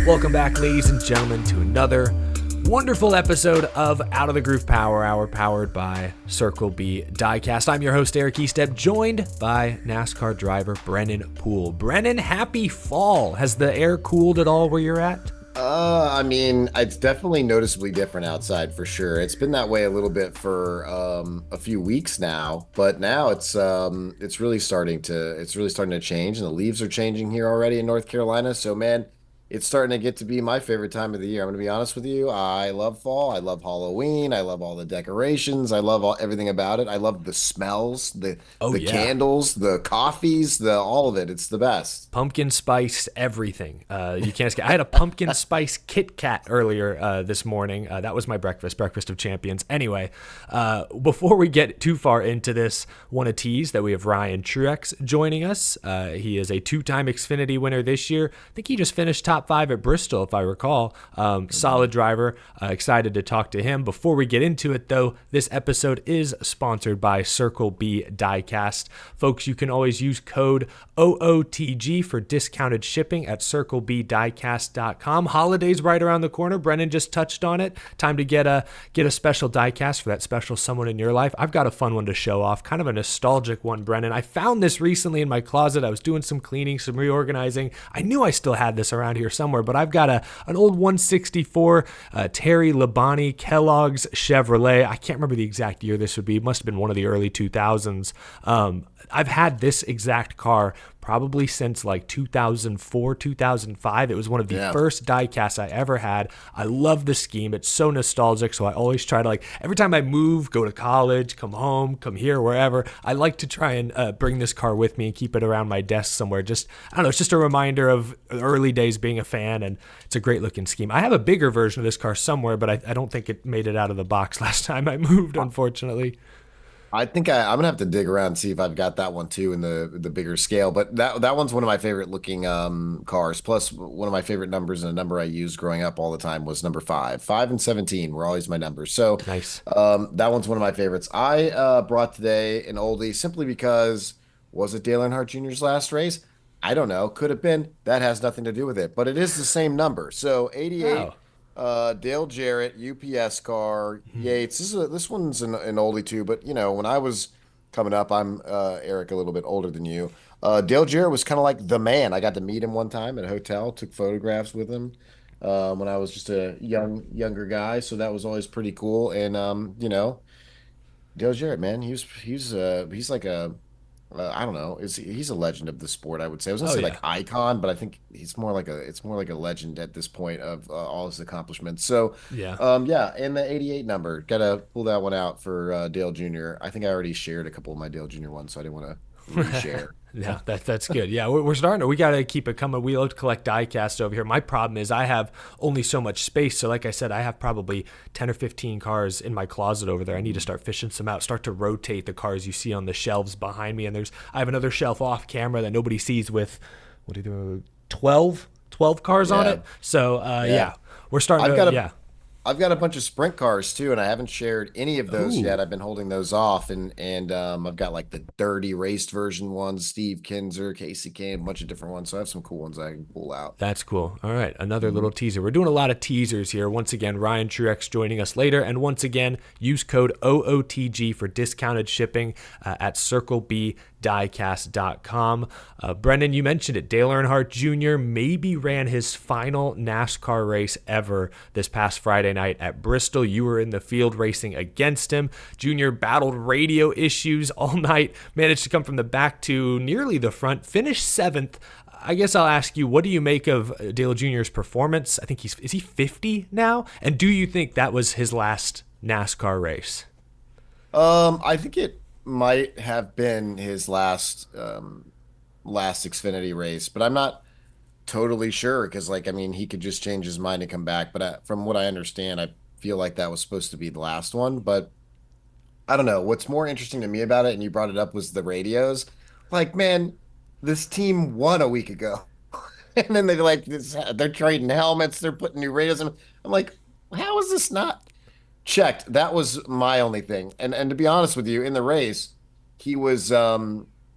Welcome back, ladies and gentlemen, to another wonderful episode of Out of the Groove Power Hour, powered by Circle B Diecast. I'm your host, Eric Estep, joined by NASCAR driver Brennan Poole. Brennan, happy fall. Has the air cooled at all where you're at? It's definitely noticeably different outside for sure. It's been that way a little bit for a few weeks now, but now it's really starting to change, and the leaves are changing here already in North Carolina. So man, it's starting to get to be my favorite time of the year. I'm going to be honest with you. I love fall. I love Halloween. I love all the decorations. I love everything about it. I love the smells, the candles, the coffees, the all of it. It's the best. Pumpkin spice everything. You can't escape. I had a pumpkin spice Kit Kat earlier this morning. That was my breakfast of champions. Anyway, before we get too far into this, want to tease that we have Ryan Truex joining us. He is a two-time Xfinity winner this year. I think he just finished top 5 at Bristol, if I recall. Solid driver. Excited to talk to him. Before we get into it, though, this episode is sponsored by Circle B Diecast. Folks, you can always use code OOTG for discounted shipping at circlebdiecast.com. Holidays right around the corner. Brennan just touched on it. Time to get a special diecast for that special someone in your life. I've got a fun one to show off, kind of a nostalgic one, Brennan. I found this recently in my closet. I was doing some cleaning, some reorganizing. I knew I still had this around here somewhere, but I've got an old 164 Terry Labonte Kellogg's Chevrolet. I can't remember the exact year this would be. It must have been one of the early 2000s. I've had this exact car probably since like 2004, 2005. It was one of the first diecasts I ever had. I love the scheme. It's so nostalgic. So I always try to, every time I move, go to college, come home, come here, wherever, I like to try and bring this car with me and keep it around my desk somewhere. Just, I don't know, it's just a reminder of early days being a fan, and it's a great looking scheme. I have a bigger version of this car somewhere, but I don't think it made it out of the box last time I moved, unfortunately. I think I'm gonna have to dig around and see if I've got that one too in the bigger scale. But that one's one of my favorite looking cars. Plus, one of my favorite numbers and a number I used growing up all the time was number 5. 5 and 17 were always my numbers. So nice. That one's one of my favorites. I brought today an oldie simply because, was it Dale Earnhardt Jr.'s last race? I don't know. Could have been. That has nothing to do with it. But it is the same number. So 88. Oh. Dale Jarrett, UPS car, Yates. This one's an oldie too, but when I was coming up, I'm Eric, a little bit older than you. Dale Jarrett was kind of like the man. I got to meet him one time at a hotel, took photographs with him when I was just a younger guy, so that was always pretty cool. And Dale Jarrett, man, he's like a I don't know. He's a legend of the sport, I would say. I was gonna say like icon, but I think it's more like a legend at this point of all his accomplishments. So and the 88 number, gotta pull that one out for Dale Jr. I think I already shared a couple of my Dale Jr. ones, so I didn't want to reshare. Yeah, that's good. Yeah, we're starting to, we got to keep it coming. We love to collect diecasts over here. My problem is I have only so much space. So like I said, I have probably 10 or 15 cars in my closet over there. I need to start fishing some out, start to rotate the cars you see on the shelves behind me. And I have another shelf off camera that nobody sees with, 12 cars on it. So we're starting I've got a bunch of sprint cars too, and I haven't shared any of those yet. I've been holding those off, and I've got like the dirty raced version ones, Steve Kinzer, Casey Kane, a bunch of different ones. So I have some cool ones I can pull out. That's cool. All right, another little teaser. We're doing a lot of teasers here. Once again, Ryan Truex joining us later, and once again, use code OOTG for discounted shipping at circlebdiecast.com. Brennan, you mentioned it. Dale Earnhardt Jr. maybe ran his final NASCAR race ever this past Friday night at Bristol. You were in the field racing against him. Jr. battled radio issues all night, managed to come from the back to nearly the front, finished 7th. I guess I'll ask you, what do you make of Dale Jr.'s performance? I think is he 50 now? And do you think that was his last NASCAR race? I think it might have been his last Xfinity race, but I'm not totally sure because he could just change his mind and come back. But from what I understand, I feel like that was supposed to be the last one. But I don't know. What's more interesting to me about it, and you brought it up, was the radios. Like, man, this team won a week ago, and then they're trading helmets, they're putting new radios in. I'm like, how is this not checked? That was my only thing. And to be honest with you, in the race, he was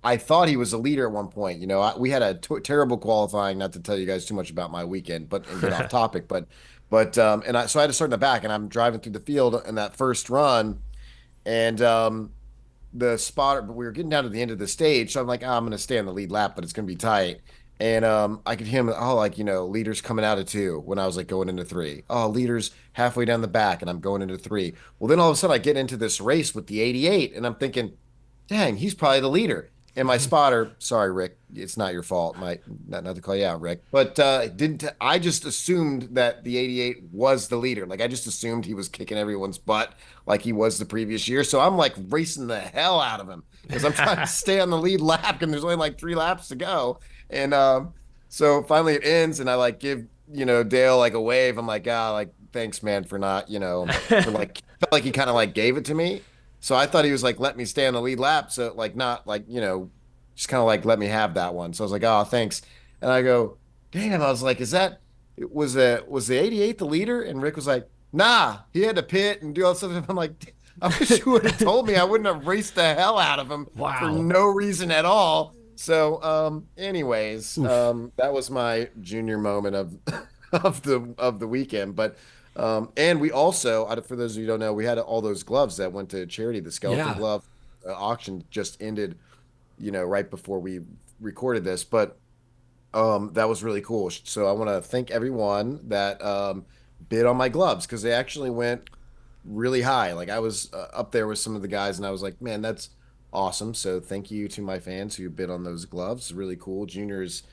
I thought he was a leader at one point. We had a terrible qualifying. Not to tell you guys too much about my weekend, but and get off topic. And I had to start in the back, and I'm driving through the field in that first run, and the spotter, but we were getting down to the end of the stage. So I'm like, I'm going to stay on the lead lap, but it's going to be tight. And I could hear him, oh, like, leaders coming out of two when I was like going into three. Oh, leaders halfway down the back, and I'm going into three. Well, then all of a sudden I get into this race with the 88, and I'm thinking, dang, he's probably the leader. And my spotter, sorry, Rick, it's not your fault. Not to call you out, Rick, but didn't I just assumed that the 88 was the leader? Like I just assumed he was kicking everyone's butt like he was the previous year. So I'm like racing the hell out of him because I'm trying to stay on the lead lap, and there's only like 3 laps to go. And so finally it ends, and I like give Dale like a wave. I'm like, like thanks, man, for not for like felt like he kind of like gave it to me. So I thought he was like, let me stay on the lead lap. So like, not like, just kind of like, let me have that one. So I was like, oh, thanks. And I go, damn, I was like, was the 88 the leader? And Rick was like, nah, he had to pit and do all this stuff. I'm like, I wish you would have told me. I wouldn't have raced the hell out of him for Wow. no reason at all. So, anyways, Oof. that was my junior moment of of the weekend. But and we also, for those of you who don't know, we had all those gloves that went to charity. The skeleton Yeah. glove auction just ended, right before we recorded this. But that was really cool. So I want to thank everyone that bid on my gloves because they actually went really high. Like I was up there with some of the guys, and I was like, man, that's awesome. So thank you to my fans who bid on those gloves. Really cool. Juniors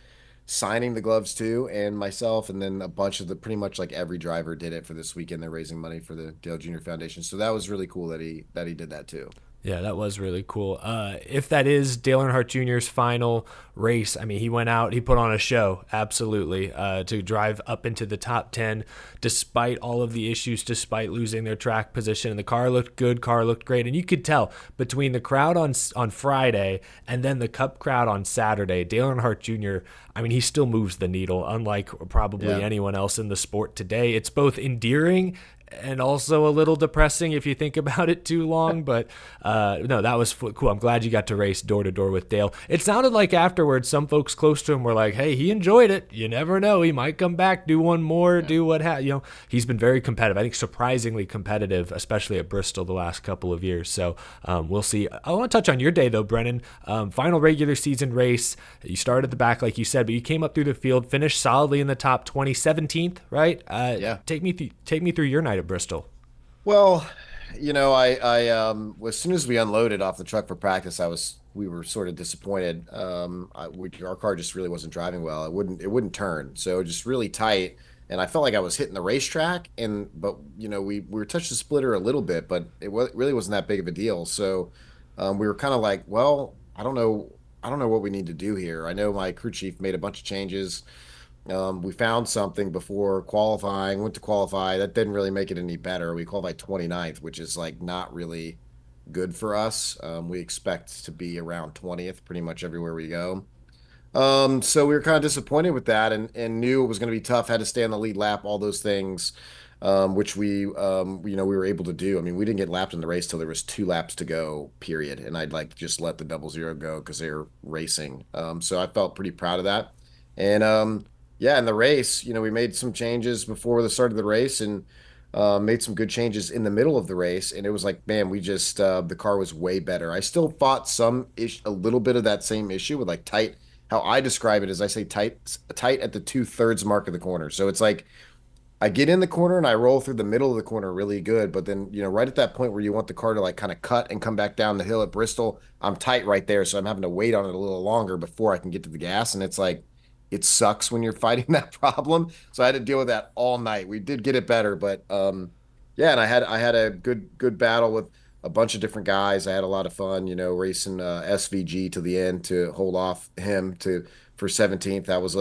signing the gloves too, and myself, and then a bunch of pretty much like every driver did it for this weekend. They're raising money for the Dale Jr. Foundation, so that was really cool that he did that too. Yeah, that was really cool. If that is Dale Earnhardt Jr.'s final race, I mean, he went out, he put on a show, absolutely, to drive up into the top 10, despite all of the issues, despite losing their track position. And the car looked good, car looked great. And you could tell between the crowd on Friday and then the Cup crowd on Saturday, Dale Earnhardt Jr., I mean, he still moves the needle, unlike probably Yeah. anyone else in the sport today. It's both endearing and also a little depressing if you think about it too long. But no, that was cool. I'm glad you got to race door to door with Dale. It sounded like afterwards, some folks close to him were like, "Hey, he enjoyed it. You never know. He might come back, do one more, Yeah. do what he's been very competitive. I think surprisingly competitive, especially at Bristol the last couple of years. So we'll see. I want to touch on your day though, Brennan. Final regular season race. You started at the back, like you said, but you came up through the field, finished solidly in the top 20, 17th, right? Yeah. Take me through your night at Bristol. Well, as soon as we unloaded off the truck for practice, we were sort of disappointed. Our car just really wasn't driving well. It wouldn't turn, so just really tight. And I felt like I was hitting the racetrack, but we were touched the splitter a little bit, but really wasn't that big of a deal. So we were kind of like, well, I don't know what we need to do here. I know my crew chief made a bunch of changes. We found something before qualifying, went to qualify. That didn't really make it any better. We qualified 29th, which is like not really good for us. We expect to be around 20th pretty much everywhere we go. So we were kind of disappointed with that, and knew it was going to be tough. Had to stay on the lead lap, all those things, which we were able to do. I mean, we didn't get lapped in the race till there was 2 laps to go, period. And I'd like just let the 00 go because they were racing. So I felt pretty proud of that. And yeah, in the race, we made some changes before the start of the race, and made some good changes in the middle of the race. And it was like, man, we just the car was way better. I still fought a little bit of that same issue with like tight. How I describe it is I say tight at the 2/3 mark of the corner. So it's like I get in the corner and I roll through the middle of the corner really good, but then right at that point where you want the car to like kind of cut and come back down the hill at Bristol, I'm tight right there, so I'm having to wait on it a little longer before I can get to the gas, and it's like it sucks when you're fighting that problem. So I had to deal with that all night. We did get it better, but yeah, and I had a good battle with a bunch of different guys. I had a lot of fun, racing SVG to the end to hold off him to for 17th. That was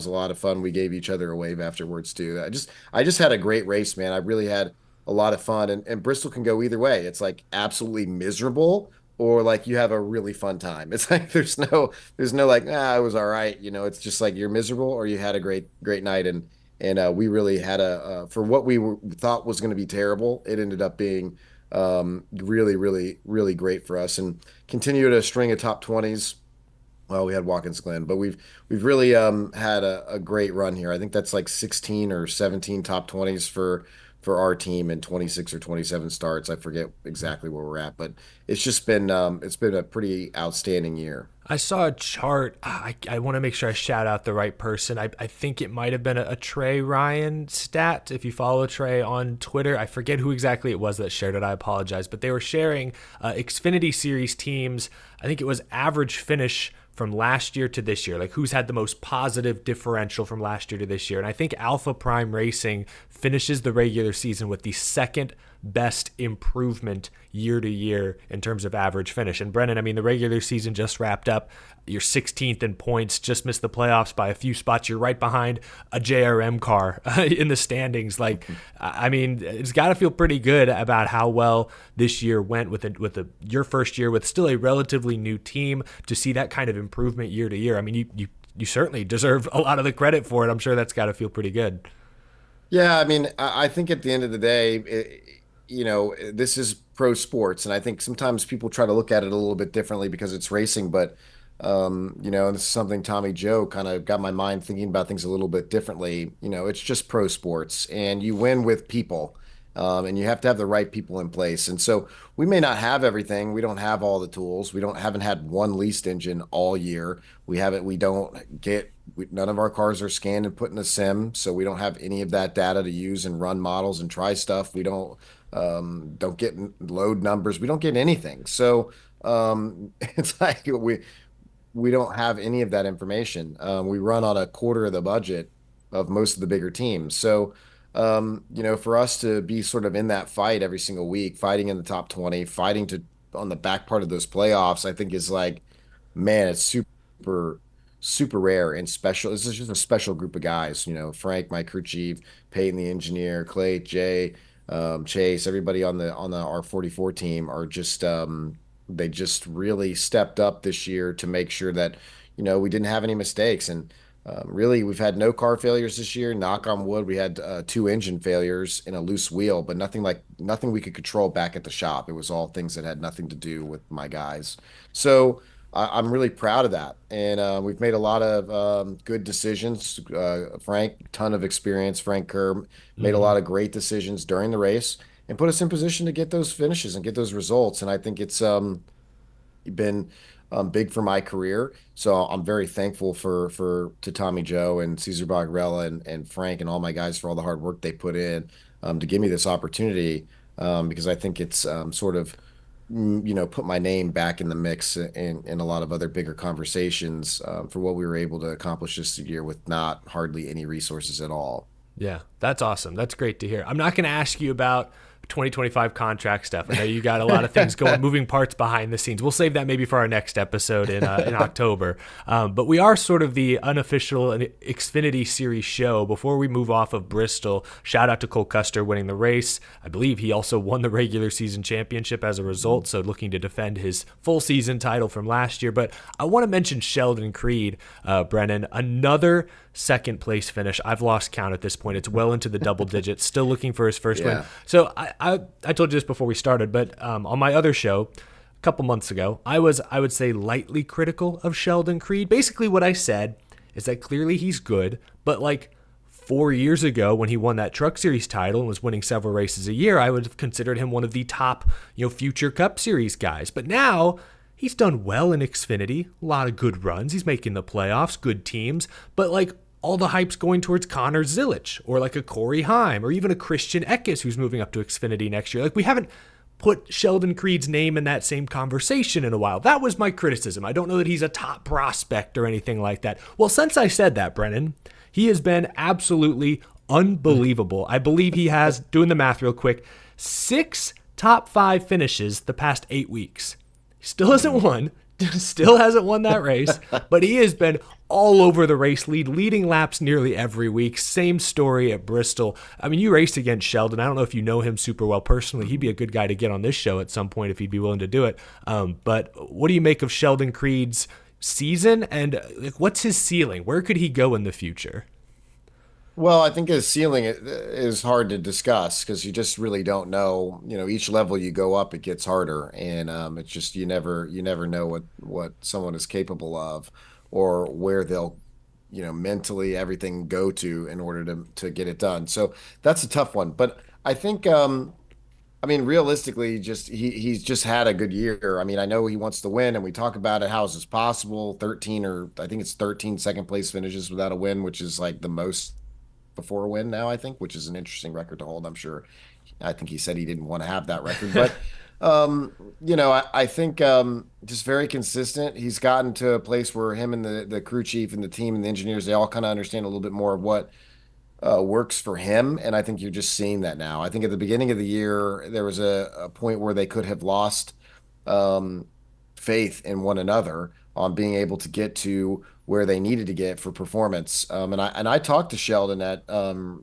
a lot of fun. We gave each other a wave afterwards too. I just had a great race, man. I really had a lot of fun, and Bristol can go either way. It's like absolutely miserable or like you have a really fun time. It's like there's no like it was all right. It's just like you're miserable or you had a great night, and we really had for what thought was going to be terrible. It ended up being really really really great for us, and continue to string of top 20s. Well, we had Watkins Glen, but we've really had a great run here. I think that's like 16 or 17 top 20s for our team and 26 or 27 starts. I forget exactly where we're at, but it's been a pretty outstanding year. I saw a chart. I want to make sure I shout out the right person. I think it might have been a Trey Ryan stat. If you follow Trey on Twitter, I forget who exactly it was that shared it. I apologize. But they were sharing Xfinity Series teams. I think it was average finish from last year to this year, like who's had the most positive differential from last year to this year. And I think Alpha Prime Racing finishes the regular season with the second best improvement year to year in terms of average finish. And Brennan, I mean, the regular season just wrapped up. You're 16th in points, just missed the playoffs by a few spots. You're right behind a JRM car in the standings. Like, I mean, it's got to feel pretty good about how well this year went with your first year with still a relatively new team to see that kind of improvement year to year. I mean, you certainly deserve a lot of the credit for it. I'm sure that's got to feel pretty good. Yeah, I mean, I think at the end of the day, this is pro sports, and I think sometimes people try to look at it a little bit differently because it's racing. But this is something Tommy Joe kind of got my mind thinking about things a little bit differently. It's just pro sports, and you win with people, and you have to have the right people in place. And so we may not have everything. We don't have all the tools. Haven't had one leased engine all year. We haven't. We don't get. None of our cars are scanned and put in a sim, so we don't have any of that data to use and run models and try stuff. We don't get load numbers. We don't get anything. So it's like we don't have any of that information. We run on a quarter of the budget of most of the bigger teams. So, for us to be sort of in that fight every single week, fighting in the top 20, fighting to on the back part of those playoffs, I think is like, man, it's super, super rare and special. This is just a special group of guys. Frank, my crew chief, Peyton, the engineer, Clay, Jay, Chase, everybody on the R44 team are just they just really stepped up this year to make sure that we didn't have any mistakes. And really, we've had no car failures this year. Knock on wood, we had two engine failures in a loose wheel, but nothing we could control back at the shop. It was all things that had nothing to do with my guys. So I'm really proud of that, and we've made a lot of good decisions. Frank, ton of experience. Frank Kerr made a lot of great decisions during the race and put us in position to get those finishes and get those results. And I think it's been big for my career. So I'm very thankful to Tommy Joe and Cesar Bagarella and Frank and all my guys for all the hard work they put in to give me this opportunity, because I think it's sort of put my name back in the mix in a lot of other bigger conversations for what we were able to accomplish this year with not hardly any resources at all. Yeah, that's awesome. That's great to hear. I'm not going to ask you about 2025 contract stuff. I know you got a lot of things going, moving parts behind the scenes. We'll save that maybe for our next episode in October. But we are sort of the unofficial Xfinity Series show. Before we move off of Bristol, shout out to Cole Custer winning the race. I believe he also won the regular season championship as a result, so looking to defend his full season title from last year. But I want to mention Sheldon Creed, Brennan, another second place finish. I've lost count at this point. It's well into the double digits, still looking for his first win. So I told you this before we started, but on my other show a couple months ago, I would say lightly critical of Sheldon Creed. Basically what I said is that clearly he's good, but like 4 years ago when he won that Truck Series title and was winning several races a year, I would have considered him one of the top, future Cup Series guys. But now he's done well in Xfinity, a lot of good runs. He's making the playoffs, good teams, but like all the hype's going towards Connor Zilic or like a Corey Heim or even a Christian Eckes who's moving up to Xfinity next year. Like we haven't put Sheldon Creed's name in that same conversation in a while. That was my criticism. I don't know that he's a top prospect or anything like that. Well, since I said that, Brennan, he has been absolutely unbelievable. I believe he has, doing the math real quick, 6 top 5 finishes the past 8 weeks. Still hasn't won. Still hasn't won that race, but he has been all over the race lead, leading laps nearly every week. Same story at Bristol. I mean, you raced against Sheldon. I don't know if you know him super well personally. He'd be a good guy to get on this show at some point if he'd be willing to do it. But what do you make of Sheldon Creed's season, and what's his ceiling? Where could he go in the future? Well, I think his ceiling is hard to discuss because you just really don't know. You know, each level you go up, it gets harder, and it's just you never know what someone is capable of, or where they'll, mentally everything go to in order to get it done. So that's a tough one. But I think, I mean, realistically, just he's just had a good year. I mean, I know he wants to win, and we talk about it. How is this possible? 13, or I think it's 13 second place finishes without a win, which is like the most before a win now, I think, which is an interesting record to hold. I'm sure. I think he said he didn't want to have that record, but um, I think just very consistent. He's gotten to a place where him and the crew chief and the team and the engineers, they all kind of understand a little bit more of what works for him. And I think you're just seeing that now. I think at the beginning of the year, there was a point where they could have lost um, faith in one another on being able to get to where they needed to get for performance. And I talked to Sheldon at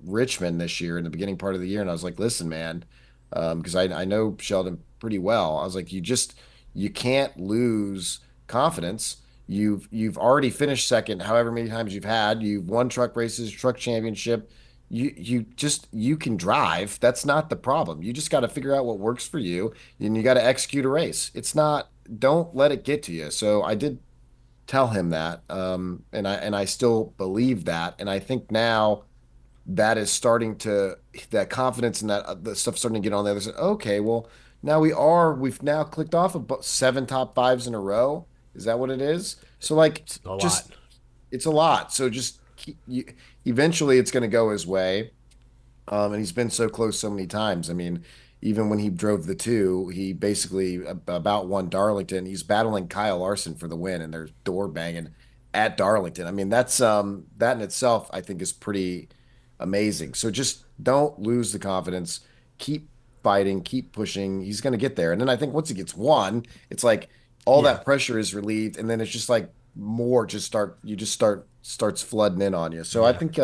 Richmond this year in the beginning part of the year, and I was like, listen, man, because I know Sheldon pretty well. I was like, you can't lose confidence. You've already finished second, however many times you've had. You've won truck races, truck championship. You can drive. That's not the problem. You just got to figure out what works for you, and you got to execute a race. It's not. Don't let it get to you. So I did tell him that, and I still believe that, and I think now that is starting to that confidence and that the stuff starting to get on the other side. Okay, well now we've now clicked off about seven top fives in a row. Is that what it is? So like, It's a lot. just it's a lot. So just eventually it's going to go his way. And he's been so close so many times. I mean, even when he drove the two, he basically about won Darlington. He's battling Kyle Larson for the win, and they're door banging at Darlington. I mean, that's that in itself, I think, is pretty amazing. So just don't lose the confidence. Keep fighting, keep pushing. He's going to get there. And then I think once he gets one, it's like all Yeah. that pressure is relieved, and then it's just like more just starts flooding in on you. So I Yeah. think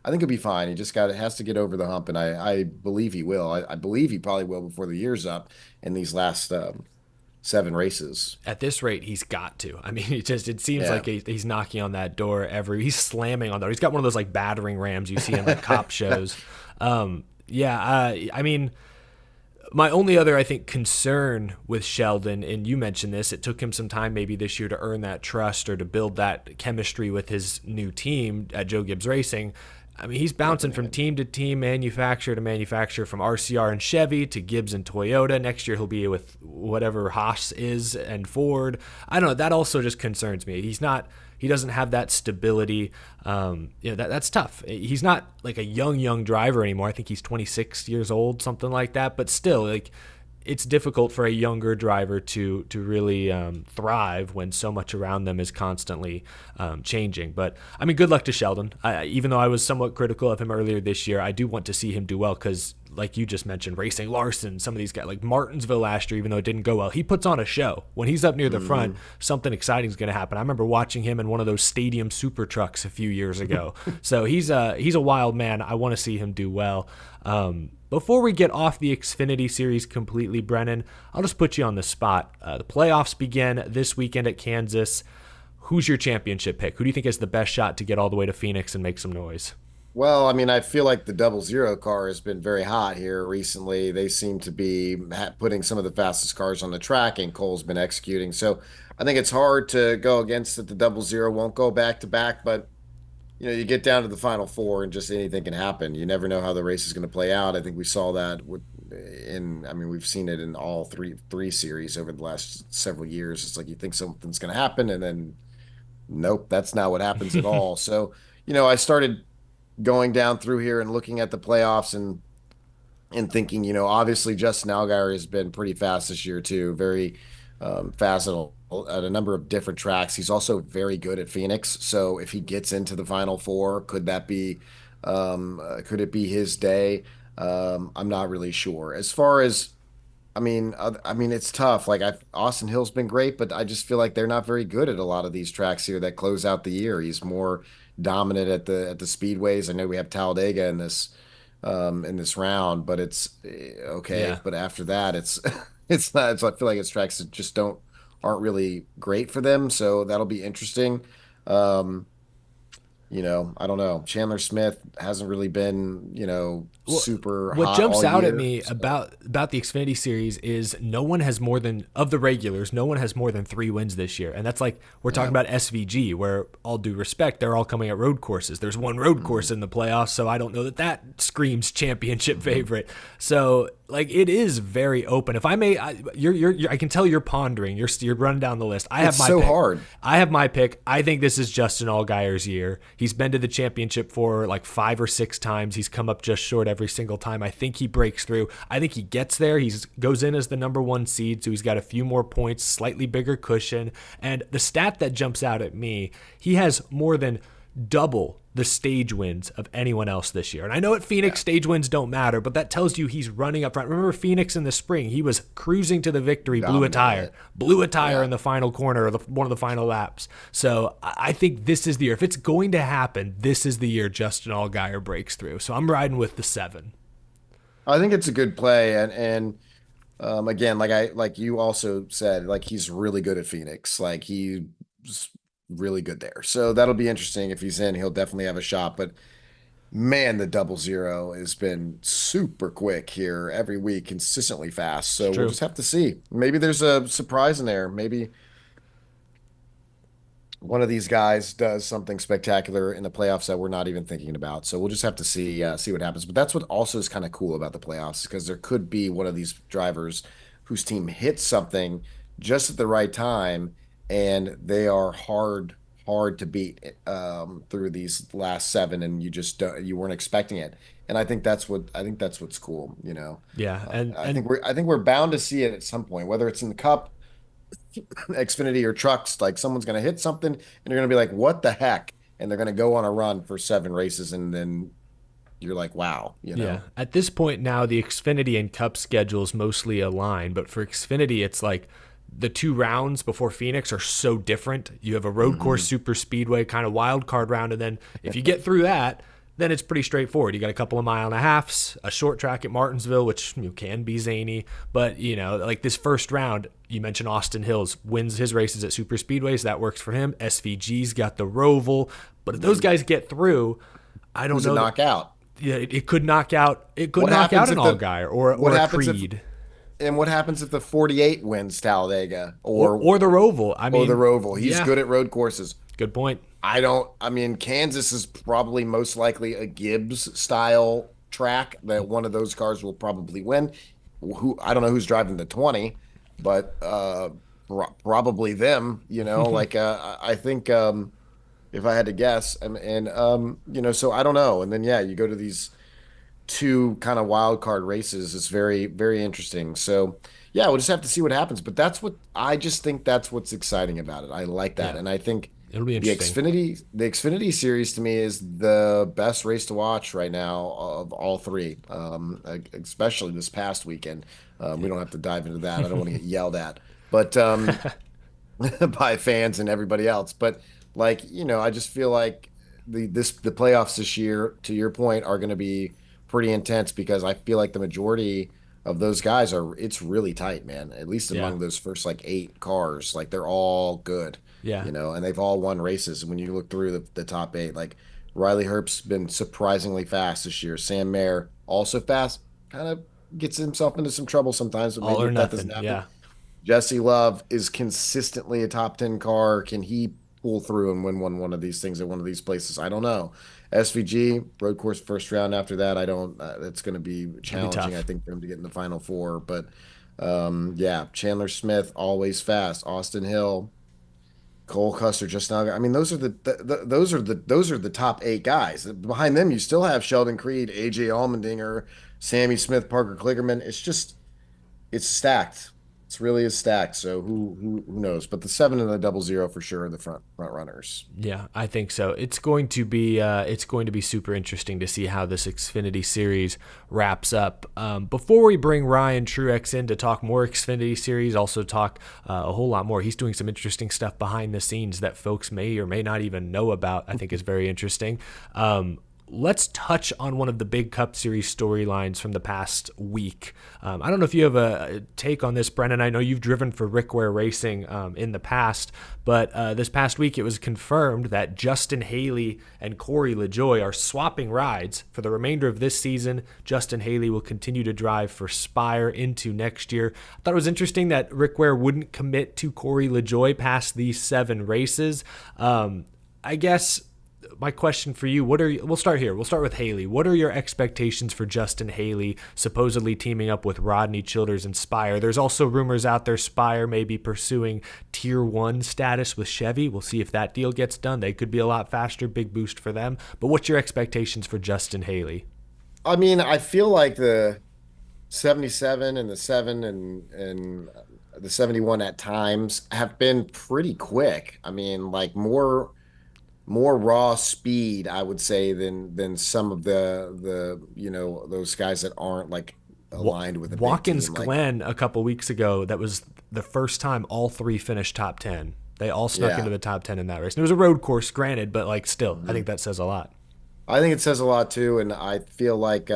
I think he'll be fine. He just has to get over the hump, and I believe he will. I believe he probably will before the year's up in these last seven races. At this rate, he's got to. I mean, it seems Yeah. like he's knocking on that door he's slamming on that. He's got one of those like battering rams you see in like cop shows. Yeah, I mean, my only other, I think, concern with Sheldon, and you mentioned this, it took him some time maybe this year to earn that trust or to build that chemistry with his new team at Joe Gibbs Racing. I mean, he's bouncing from team to team, manufacturer to manufacturer, from RCR and Chevy to Gibbs and Toyota. Next year, he'll be with whatever Haas is and Ford. I don't know. That also just concerns me. He doesn't have that stability. That's tough. He's not like a young driver anymore. I think he's 26 years old, something like that. But still, like, it's difficult for a younger driver to really thrive when so much around them is constantly changing. But I mean, good luck to Sheldon. Even though I was somewhat critical of him earlier this year, I do want to see him do well because, like you just mentioned, Racing Larson, some of these guys, like Martinsville last year, even though it didn't go well, he puts on a show. When he's up near the front, Hmm. something exciting is going to happen. I remember watching him in one of those stadium super trucks a few years ago. So he's a wild man. I want to see him do well. Before we get off the Xfinity Series completely, Brennan, I'll just put you on the spot. The playoffs begin this weekend at Kansas. Who's your championship pick? Who do you think has the best shot to get all the way to Phoenix and make some noise? Well, I mean, I feel like the double zero car has been very hot here recently. They seem to be putting some of the fastest cars on the track, and Cole's been executing. So I think it's hard to go against that. The double zero won't go back to back, but you get down to the final four and just anything can happen. You never know how the race is going to play out. I think we saw that I mean, we've seen it in all three series over the last several years. It's like you think something's going to happen, and then nope, that's not what happens at all. So, I started going down through here and looking at the playoffs and thinking, obviously Justin Allgaier has been pretty fast this year too, very fast at a number of different tracks. He's also very good at Phoenix. So if he gets into the final four, could it be his day? I'm not really sure. As far as I mean, it's tough. Like Austin Hill's been great, but I just feel like they're not very good at a lot of these tracks here that close out the year. He's more dominant at the speedways. I know we have Talladega in this round, but it's okay. Yeah. But after that, it's it's not. I feel like it's tracks that just aren't really great for them. So that'll be interesting. Um, I don't know. Chandler Smith hasn't really been, Well, super what hot jumps all out at year. me So, about the Xfinity Series is no one has more than of the regulars. No one has more than 3 wins this year, and that's like we're talking yeah. about SVG, where all due respect, they're all coming at road courses. There's one road Hmm. course in the playoffs, so I don't know that screams championship Hmm. favorite. So like it is very open. If I may, I can tell you're pondering. You're running down the list. I have It's my so pick. hard. I have my pick. I think this is Justin Allgaier's year. He's been to the championship for like 5 or 6 times. He's come up just short every single time. I think he breaks through. I think he gets there. He goes in as the number 1 seed, so he's got a few more points, slightly bigger cushion. And the stat that jumps out at me, he has more than double the stage wins of anyone else this year. And I know at Phoenix Yeah. stage wins don't matter, but that tells you he's running up front. Remember Phoenix in the spring, he was cruising to the victory, Dominating it. blew a tire Yeah. in the final corner or one of the final laps. So I think this is the year. If it's going to happen, this is the year Justin Allgaier breaks through. So I'm riding with the 7. I think it's a good play. And again, like you also said, like he's really good at Phoenix. Like he's really good there. So that'll be interesting. If he's in, he'll definitely have a shot. But man, the 00 has been super quick here every week, consistently fast. It's So we'll true. just have to see. Maybe there's a surprise in there. Maybe one of these guys does something spectacular in the playoffs that we're not even thinking about. So we'll just have to see what happens. But that's what also is kind of cool about the playoffs, because there could be one of these drivers whose team hits something just at the right time, and they are hard to beat through these last seven, and you weren't expecting it. And I think that's what's cool. Yeah, I think we're bound to see it at some point, whether it's in the Cup, Xfinity, or trucks. Like someone's going to hit something and you're going to be like, what the heck? And they're going to go on a run for 7 races. And then you're like, wow, yeah. At this point now, the Xfinity and Cup schedules mostly align, but for Xfinity, it's like the 2 rounds before Phoenix are so different. You have a road course Hmm. super speedway kind of wild card round, and then if you get through that, then it's pretty straightforward. You got a couple of mile and a halfs, a short track at Martinsville, which can be zany, but like this first round, you mentioned Austin Hills wins his races at super speedways. That works for him. SVG's got the Roval, but if those guys get through, I don't Who's a know that. knockout? Yeah, it could knock out. It could What knock out happens an if the Allgaier or what a happens if Creed and what happens if the 48 wins Talladega or the Roval. I or the mean, Roval? He's yeah, good at road courses. good point. I mean, Kansas is probably most likely a Gibbs style track that one of those cars will probably win. Who I don't know who's driving the 20, but probably them, like I think if I had to guess, so I don't know. And then yeah, you go to these two kind of wild card races. It's very, very interesting. So yeah, we'll just have to see what happens. But I just think that's what's exciting about it. I like that. Yeah, And I think it'll be the interesting. Xfinity series to me is the best race to watch right now of all three. Especially this past weekend. We don't have to dive into that. I don't want to get yelled at. But by fans and everybody else. But I just feel like the playoffs this year, to your point, are going to be pretty intense, because I feel like the majority of those guys it's really tight, man. At least Yeah, among those first like 8 cars, like they're all good, yeah, and they've all won races. And when you look through the top 8, like Riley Herbst's been surprisingly fast this year. Sam Mayer also fast, kind of gets himself into some trouble sometimes, but all maybe or if that doesn't nothing. happen. Yeah, Jesse Love is consistently a top 10 car. Can he pull through and win one of these things at one of these places? I don't know. SVG, road course first round after that. I don't, it's going to be it'll be challenging, I tough. think, for him to get in the final four. But yeah, Chandler Smith, always fast. Austin Hill, Cole Custer just now. I mean, those are the top 8 guys. Behind them, you still have Sheldon Creed, AJ Allmendinger, Sammy Smith, Parker Kligerman. It's stacked. It's really is stacked. So who knows? But the 7 and the 00 for sure are the front runners. Yeah, I think so. It's going to be super interesting to see how this Xfinity series wraps up. Before we bring Ryan Truex in to talk more Xfinity series, also talk a whole lot more. He's doing some interesting stuff behind the scenes that folks may or may not even know about. I think is very interesting. let's touch on one of the big Cup Series storylines from the past week. I don't know if you have a take on this, Brennan. I know you've driven for Rick Ware Racing in the past, but this past week it was confirmed that Justin Haley and Corey LaJoie are swapping rides for the remainder of this season. Justin Haley will continue to drive for Spire into next year. I thought it was interesting that Rick Ware wouldn't commit to Corey LaJoie past these 7 races. I guess my question for you, we'll start here. We'll start with Haley. What are your expectations for Justin Haley supposedly teaming up with Rodney Childers and Spire? There's also rumors out there Spire may be pursuing Tier 1 status with Chevy. We'll see if that deal gets done. They could be a lot faster, big boost for them. But what's your expectations for Justin Haley? I mean, I feel like the 77 and the 7 and the 71 at times have been pretty quick. I mean, like more raw speed, I would say, than some of the those guys that aren't like aligned with a big Watkins team. Glen a couple weeks ago, that was the first time all 3 finished top 10. They all snuck into the top 10 in that race. And it was a road course, granted, but like still, I think that says a lot. I think it says a lot too, and I feel like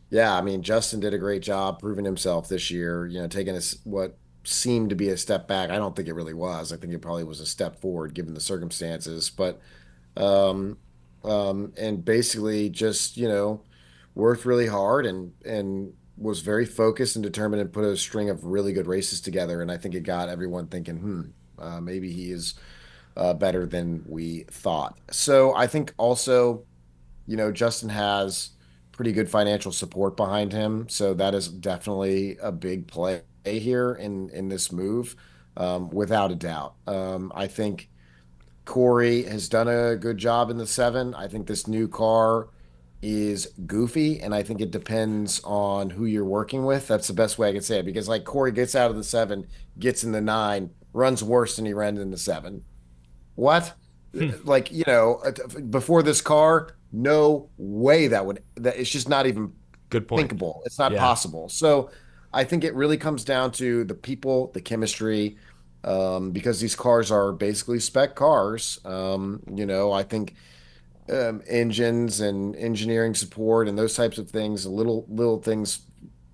yeah, I mean, Justin did a great job proving himself this year, taking what seemed to be a step back. I don't think it really was. I think it probably was a step forward given the circumstances, but um and basically just, worked really hard and was very focused and determined and put a string of really good races together. And I think it got everyone thinking, maybe he is better than we thought. So I think also, Justin has pretty good financial support behind him. So that is definitely a big play here in this move, without a doubt. I think Corey has done a good job in the 7. I think this new car is goofy, and I think it depends on who you're working with. That's the best way I can say it, because like Corey gets out of the 7, gets in the 9, runs worse than he ran in the 7. What? Like, before this car, no way that it's just not even Good point. thinkable. It's not Yeah. possible. So I think it really comes down to the people, the chemistry, because these cars are basically spec cars. I think engines and engineering support and those types of things, little things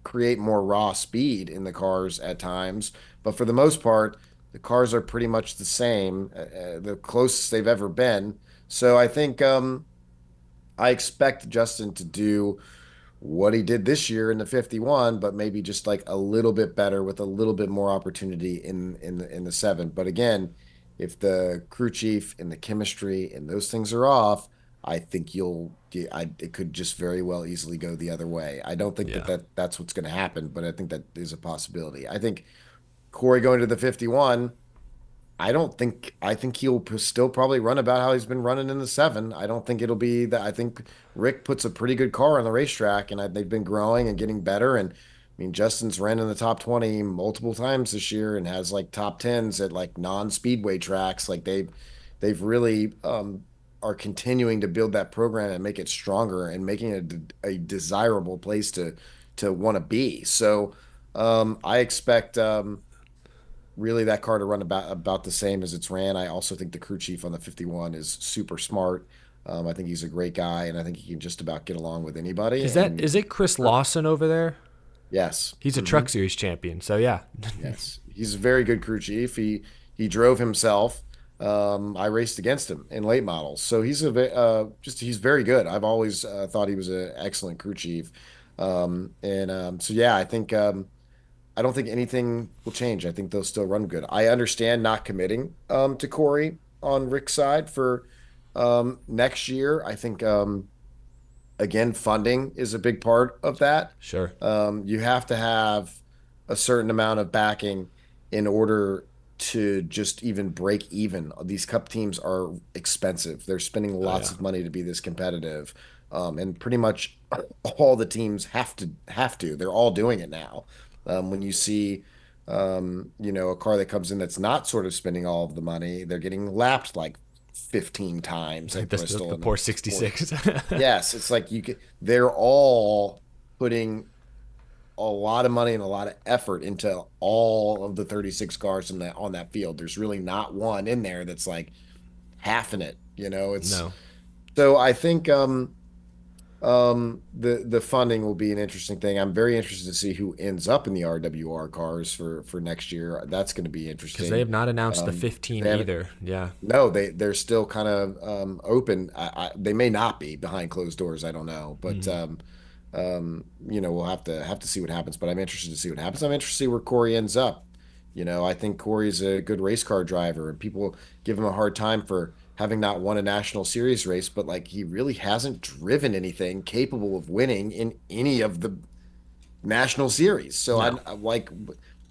create more raw speed in the cars at times. But for the most part, the cars are pretty much the same, the closest they've ever been. So I think I expect Justin to do what he did this year in the 51, but maybe just like a little bit better with a little bit more opportunity in the 7. But again, if the crew chief and the chemistry and those things are off, I think it could just very well easily go the other way. I don't think Yeah. that's what's going to happen, but I think that is a possibility. I think Corey going to the 51, I think he'll still probably run about how he's been running in the 7. I don't think it'll be that. I think Rick puts a pretty good car on the racetrack, and they've been growing and getting better. And I mean, Justin's ran in the top 20 multiple times this year and has like top 10s at like non-speedway tracks. Like they've really are continuing to build that program and make it stronger and making it a desirable place to want to be. So I expect really that car to run about the same as it's ran. I also think the crew chief on the 51 is super smart. I think he's a great guy, and I think he can just about get along with anybody. Is it Chris Lawson over there? Yes, He's a Truck Series champion. So yeah. yes, he's a very good crew chief. He drove himself. I raced against him in late models, so he's very good. I've always thought he was an excellent crew chief. So yeah, I don't think anything will change. I think they'll still run good. I understand not committing to Corey on Rick's side for next year. I think again, funding is a big part of that. Sure. You have to have a certain amount of backing in order to just even break even. These cup teams are expensive. They're spending Oh lots yeah. of money to be this competitive. And pretty much all the teams have to. They're all doing it now. When you see a car that comes in that's not sort of spending all of the money, they're getting lapped like 15 times Like at this, Bristol the and poor sport. 66. Yes, it's like they're all putting a lot of money and a lot of effort into all of the 36 cars on that field. There's really not one in there that's like half in it. It's No. So I think the funding will be an interesting thing. I'm very interested to see who ends up in the RWR cars for next year. That's going to be Because they interesting. have not announced the Because 15 they haven't. either. Yeah. No, they're still kind of open. They may not be behind closed doors. I don't know, but Mhm. we'll have to see what happens. But I'm interested to see what happens. I'm interested to see where Corey ends up. I think Corey's a good race car driver, and people give him a hard time for having not won a national series race, but like he really hasn't driven anything capable of winning in any of the national series. So No.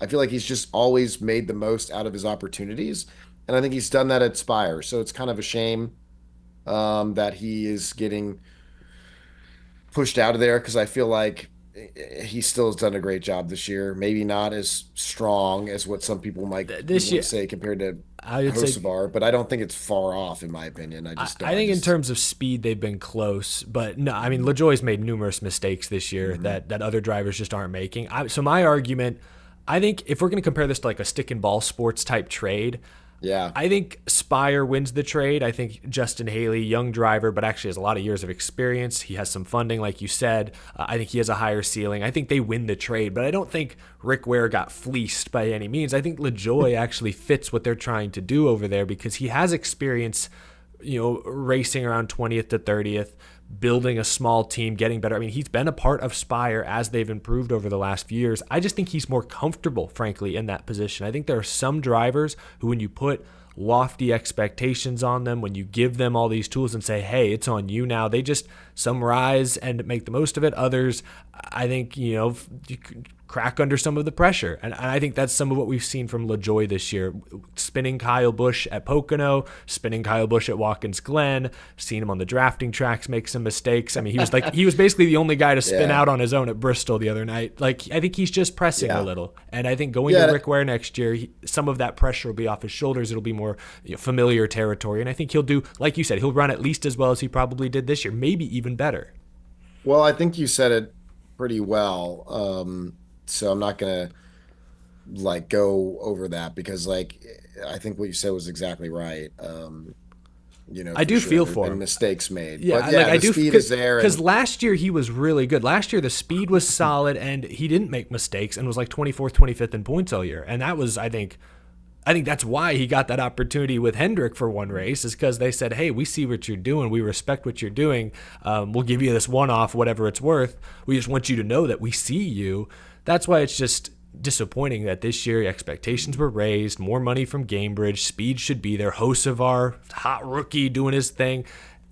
I feel like he's just always made the most out of his opportunities, and I think he's done that at Spire. So it's kind of a shame that he is getting pushed out of there because I feel like he still has done a great job this year. Maybe not as strong as what some people might This year, say compared to I would say Hocevar, but I don't think it's far off in my opinion. I just don't. I I think in just terms of speed, they've been close, but no, I mean Mhm. LaJoie's made numerous mistakes this year Mhm. that other drivers just aren't making. So my argument, I think if we're going to compare this to like a stick and ball sports type trade, Yeah. I think Spire wins the trade. I think Justin Haley, young driver, but actually has a lot of years of experience. He has some funding, like you said. I think he has a higher ceiling. I think they win the trade, but I don't think Rick Ware got fleeced by any means. I think LaJoie actually fits what they're trying to do over there because he has experience, racing around 20th to 30th, building a small team, getting better. I mean, he's been a part of Spire as they've improved over the last few years. I just think he's more comfortable, frankly, in that position. I think there are some drivers who, when you put lofty expectations on them, when you give them all these tools and say, hey, it's on you now, some rise and make the most of it. Others, I think, you crack under some of the pressure. And I think that's some of what we've seen from LaJoie this year. Spinning Kyle Busch at Pocono, spinning Kyle Busch at Watkins Glen, seen him on the drafting tracks make some mistakes. I mean, he was basically the only guy to spin Yeah. out on his own at Bristol the other night. Like, I think he's just pressing a Yeah. little. And I think going to Yeah. Rick Ware next year, some of that pressure will be off his shoulders. It'll be more familiar territory. And I think he'll do, like you said, he'll run at least as well as he probably did this year, maybe even better. Well, I think you said it pretty well. So I'm not gonna like go over that because like I think what you said was exactly right. I For do sure feel there've for been him. mistakes made. But Yeah, like yeah, I the do speed is there because and last year he was really good. Last year the speed was solid and he didn't make mistakes and was like 24th, 25th in points all year. And that was, I think that's why he got that opportunity with Hendrick for one race is because they said, hey, we see what you're doing. We respect what you're doing. We'll give you this one-off, whatever it's worth. We just want you to know that we see you. That's why it's just disappointing that this year expectations were raised, more money from Gamebridge, speed should be there. Hocevar, hot rookie doing his thing,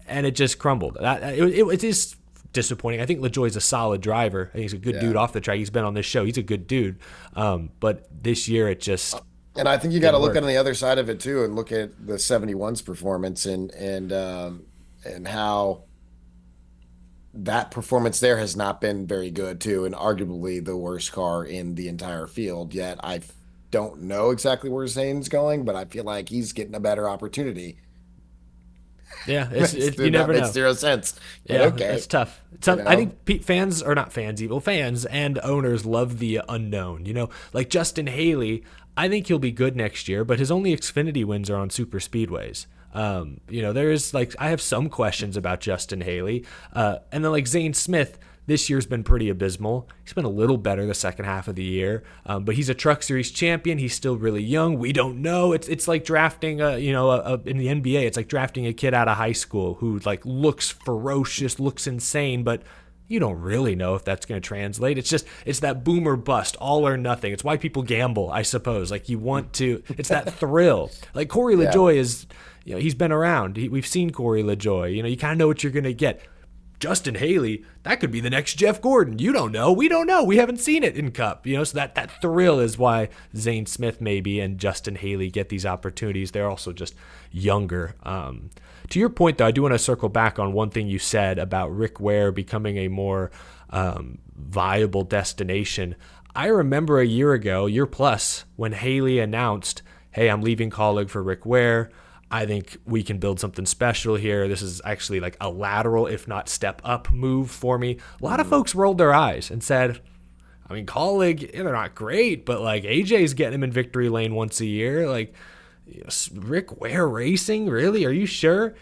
and it just crumbled. It is disappointing. I think LaJoie's a solid driver. I think he's a good dude yeah. off the track. He's been on this show. He's a good dude. But this year it just And I think you got to didn't look on work. the other side of it too and look at the 71's performance and how that performance there has not been very good too, and arguably the worst car in the entire field. Yet don't know exactly where Zane's going, but I feel like he's getting a better opportunity. Yeah, you That never makes know. zero sense, but Yeah, it's okay, tough. you I know. think fans, or not fans, evil fans and owners love the unknown. Like Justin Haley, I think he'll be good next year, but his only Xfinity wins are on super speedways. There's like I have some questions about Justin Haley, and then like Zane Smith. This year's been pretty abysmal. He's been a little better the second half of the year, but he's a Truck Series champion. He's still really young. We don't know. It's like drafting in the NBA. It's like drafting a kid out of high school who like looks ferocious, looks insane, but you don't really know if that's going to translate. It's that boom or bust, all or nothing. It's why people gamble, I suppose. Like it's that thrill. Like Corey Yeah. LaJoie is, he's been around. We've seen Corey LaJoie. You kind of know what you're going to get. Justin Haley, that could be the next Jeff Gordon. You don't know. We don't know. We haven't seen it in Cup. So that thrill is why Zane Smith maybe and Justin Haley get these opportunities. They're also just younger. To your point, though, I do want to circle back on one thing you said about Rick Ware becoming a more viable destination. I remember a year plus, when Haley announced, hey, I'm leaving Colleague for Rick Ware. I think we can build something special here. This is actually like a lateral, if not step up move for me. A lot of Mhm. folks rolled their eyes and said, I mean, Colleague, they're not great, but like AJ's getting him in victory lane once a year. Like, Rick Ware Racing? Really? Are you sure?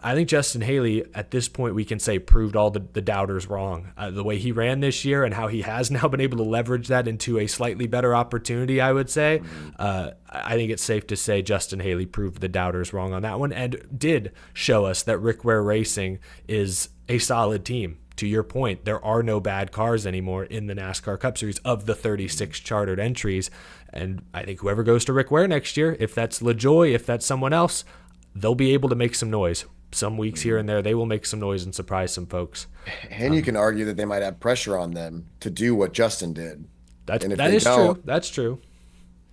I think Justin Haley, at this point, we can say proved all the doubters wrong. The way he ran this year and how he has now been able to leverage that into a slightly better opportunity, I would say. I think it's safe to say Justin Haley proved the doubters wrong on that one and did show us that Rick Ware Racing is a solid team. To your point, there are no bad cars anymore in the NASCAR Cup Series of the 36 chartered entries. And I think whoever goes to Rick Ware next year, if that's LaJoie, if that's someone else, they'll be able to make some noise. Some weeks here and there, they will make some noise and surprise some folks. And you can argue that they might have pressure on them to do what Justin did. That is true. That's true.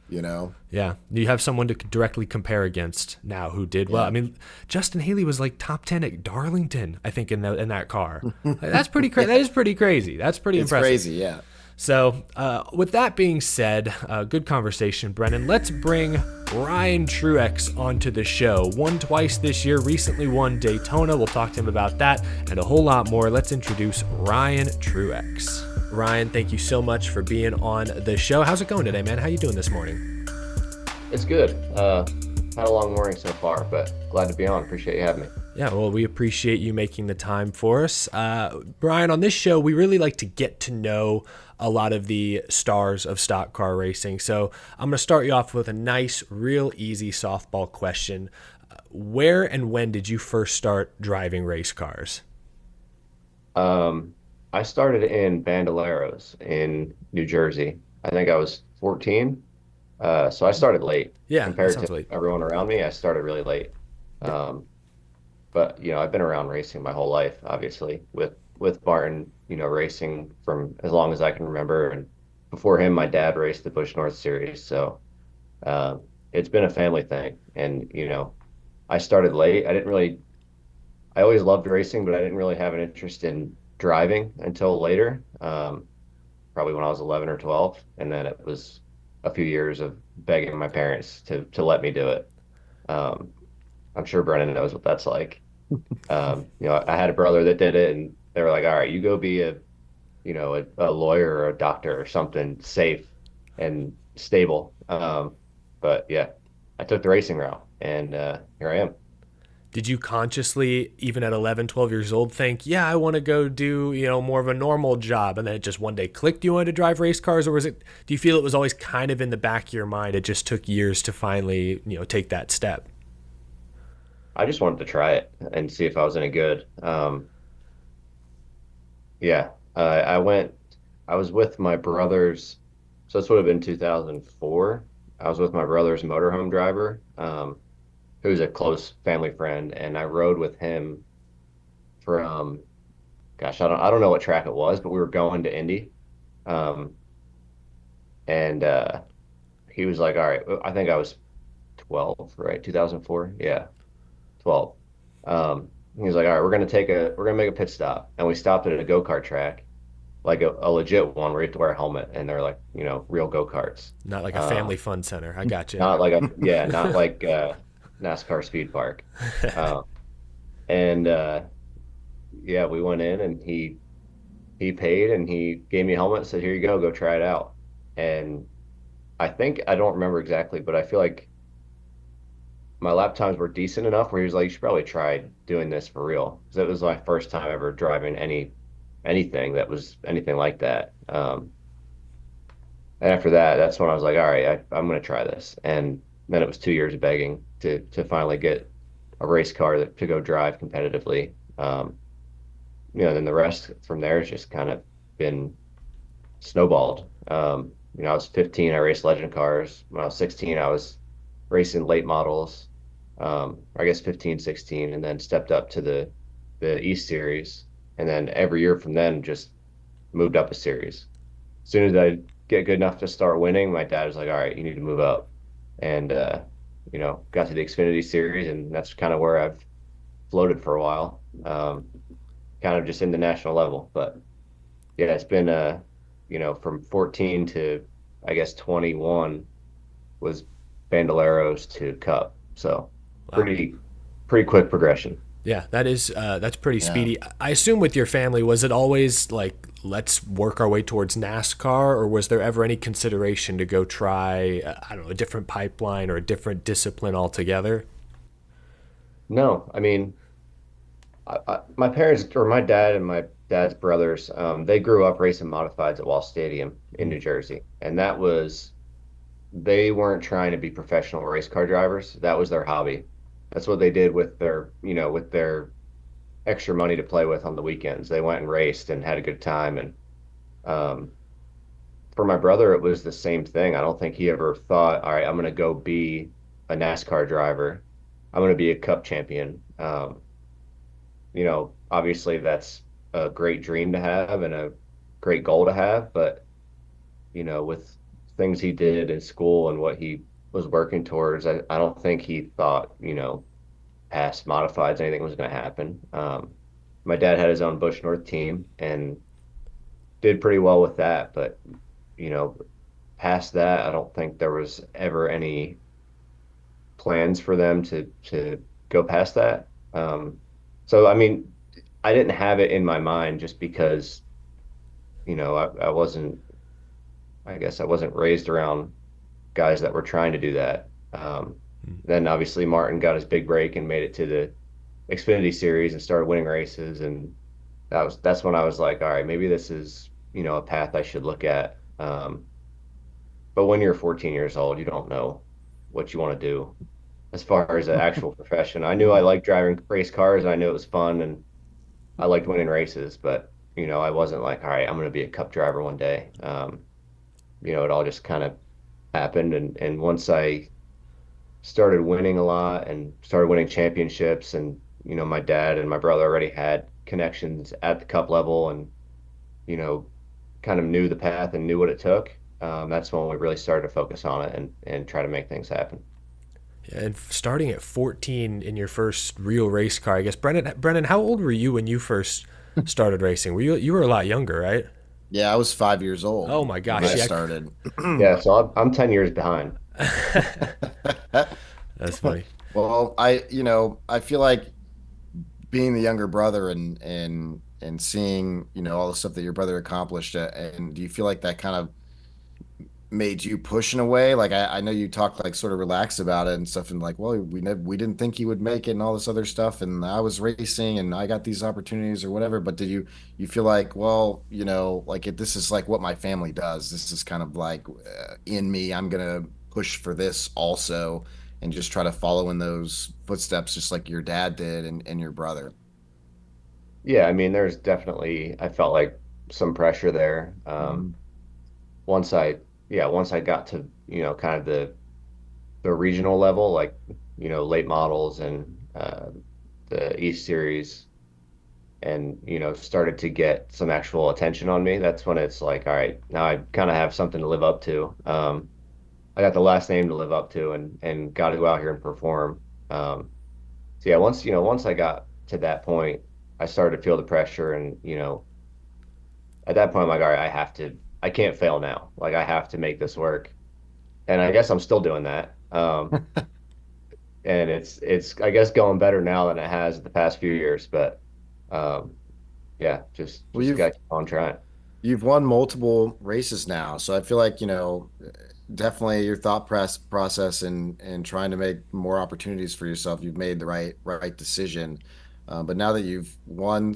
You know? Yeah. You have someone to directly compare against now who did well. I mean, Justin Haley was like top 10 at Darlington, I think, in that car. That's pretty crazy. That is pretty crazy. That's pretty impressive. It's crazy, yeah. So with that being said, good conversation, Brennan. Let's bring Ryan Truex onto the show. Won twice this year, recently won Daytona. We'll talk to him about that and a whole lot more. Let's introduce Ryan Truex. Ryan, thank you so much for being on the show. How's it going today, man? How you doing this morning? It's good. Had a long morning so far, but glad to be on. Appreciate you having me. Yeah, well, we appreciate you making the time for us. Brian, on this show, we really like to get to know a lot of the stars of stock car racing. So I'm going to start you off with a nice, real easy softball question. Where and when did you first start driving race cars? I started in Bandoleros in New Jersey. I think I was 14. So I started late. Yeah, compared to late. Everyone around me, I started really late. But I've been around racing my whole life, obviously, with Barton, racing from as long as I can remember. And before him, my dad raced the Busch North Series. So it's been a family thing. And, I started late. I always loved racing, but I didn't really have an interest in driving until later, probably when I was 11 or 12. And then it was a few years of begging my parents to let me do it. I'm sure Brennan knows what that's like. I had a brother that did it, and they were like, "All right, you go be a lawyer or a doctor or something safe and stable." But yeah, I took the racing route, and here I am. Did you consciously, even at 11, 12 years old, think, yeah, I want to go do, more of a normal job, and then it just one day clicked you wanted to drive race cars? Or do you feel it was always kind of in the back of your mind, it just took years to finally, take that step? I just wanted to try it and see if I was any good. I was with my brother's, so this would have been 2004. I was with my brother's motorhome driver, who's a close family friend, and I rode with him from, I don't know what track it was, but we were going to Indy. And he was like, all right, I think I was 12, right? 2004? Yeah, 12. He was like, all right, we're gonna make a pit stop. And we stopped at a go-kart track, like a legit one where you have to wear a helmet, and they're like, real go-karts. Not like a family fun center. I got you. Not like not like NASCAR Speed Park. We went in, and he paid, and he gave me a helmet and said, here you go try it out. And I don't remember exactly, but I feel like my lap times were decent enough where he was like, you should probably try doing this for real. Because it was my first time ever driving anything that was anything like that. And after that, that's when I was like, all right, I'm going to try this. And then it was 2 years of begging to finally get a race car to go drive competitively. Then the rest from there has just kind of been snowballed. I was 15, I raced legend cars. When I was 16, I was racing late models. I guess 15, 16, and then stepped up to the East Series. And then every year from then just moved up a series. As soon as I get good enough to start winning, my dad was like, all right, you need to move up. And, got to the Xfinity Series, and that's kind of where I've floated for a while, kind of just in the national level. But yeah, it's been, from 14 to, I guess, 21 was Bandoleros to Cup. So pretty quick progression. Yeah, that's pretty speedy. I assume with your family, was it always like, let's work our way towards NASCAR, or was there ever any consideration to go try, a different pipeline or a different discipline altogether? No, I mean, my parents or my dad and my dad's brothers, they grew up racing modifieds at Wall Stadium in New Jersey, and they weren't trying to be professional race car drivers. That was their hobby. That's what they did with their extra money to play with on the weekends. They went and raced and had a good time. And um, for my brother, it was the same thing. I don't think he ever thought, all right, I'm going to go be a NASCAR driver. I'm going to be a Cup champion. Obviously that's a great dream to have and a great goal to have, but with things he did in school and what he was working towards, I don't think he thought, past modifieds, anything was going to happen. My dad had his own Bush North team and did pretty well with that, but you know, past that, I don't think there was ever any plans for them to go past that. So I mean, I didn't have it in my mind just because, I wasn't, I guess I wasn't raised around guys that were trying to do that. Then obviously Martin got his big break and made it to the Xfinity Series and started winning races, and that's when I was like, all right, maybe this is a path I should look at. But when you're 14 years old, you don't know what you want to do as far as an actual profession. I knew I liked driving race cars, and I knew it was fun, and I liked winning races, but I wasn't like, all right, I'm going to be a cup driver one day. It all just kind of happened, and once I started winning a lot and started winning championships, and my dad and my brother already had connections at the cup level, and you know kind of knew the path and knew what it took. That's when we really started to focus on it and try to make things happen. Yeah, and starting at 14 in your first real race car, I guess. Brennan, how old were you when you first started racing? You were a lot younger, right? Yeah, I was 5 years old Oh my when gosh, I yeah. started. Yeah, so I'm 10 years behind. That's funny. Well, I feel like being the younger brother and seeing, all the stuff that your brother accomplished, and do you feel like that kind of made you push in a way? Like I know you talked like sort of relaxed about it and stuff, and like, well, we didn't think he would make it and all this other stuff, and I was racing and I got these opportunities or whatever. But did you feel like, well, like this is like what my family does. This is kind of like in me. I'm gonna push for this also, and just try to follow in those footsteps, just like your dad did and your brother. Yeah, I mean, there's definitely, I felt like some pressure there. Mhm. Once I, yeah, once I got to, kind of the regional level, like, late models and the East Series, and, started to get some actual attention on me, that's when it's like, all right, now I kind of have something to live up to. I got the last name to live up to, and got to go out here and perform. So yeah, once I got to that point, I started to feel the pressure, and at that point, I'm like, all right, I can't fail now. Like I have to make this work, and I guess I'm still doing that. And it's I guess going better now than it has the past few years, but um, yeah, just Well, just got to keep on trying. you've won multiple races now, so I feel like, definitely your thought process and trying to make more opportunities for yourself, you've made the right decision. But now that you've won,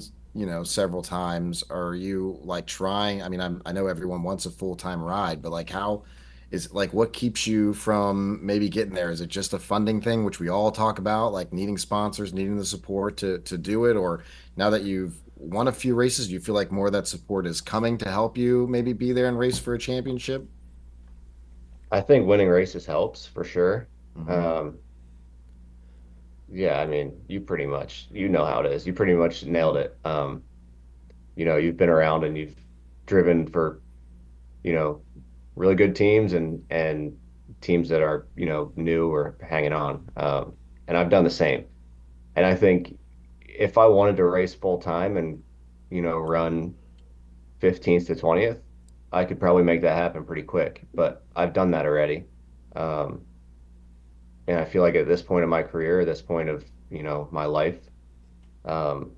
several times, are you like trying? I mean, I know everyone wants a full-time ride, but like how is like what keeps you from maybe getting there? Is it just a funding thing, which we all talk about, like needing sponsors, needing the support to do it, or now that you've won a few races, do you feel like more of that support is coming to help you maybe be there and race for a championship? I think winning races helps for sure. Hmm. Um, yeah, I mean, you know how it is. You pretty much nailed it. You've been around and you've driven for, you know, really good teams and teams that are, new or hanging on. And I've done the same. And I think if I wanted to race full time and, run 15th to 20th, I could probably make that happen pretty quick. But I've done that already. Um, and I feel like at this point in my career, at this point of, my life, um,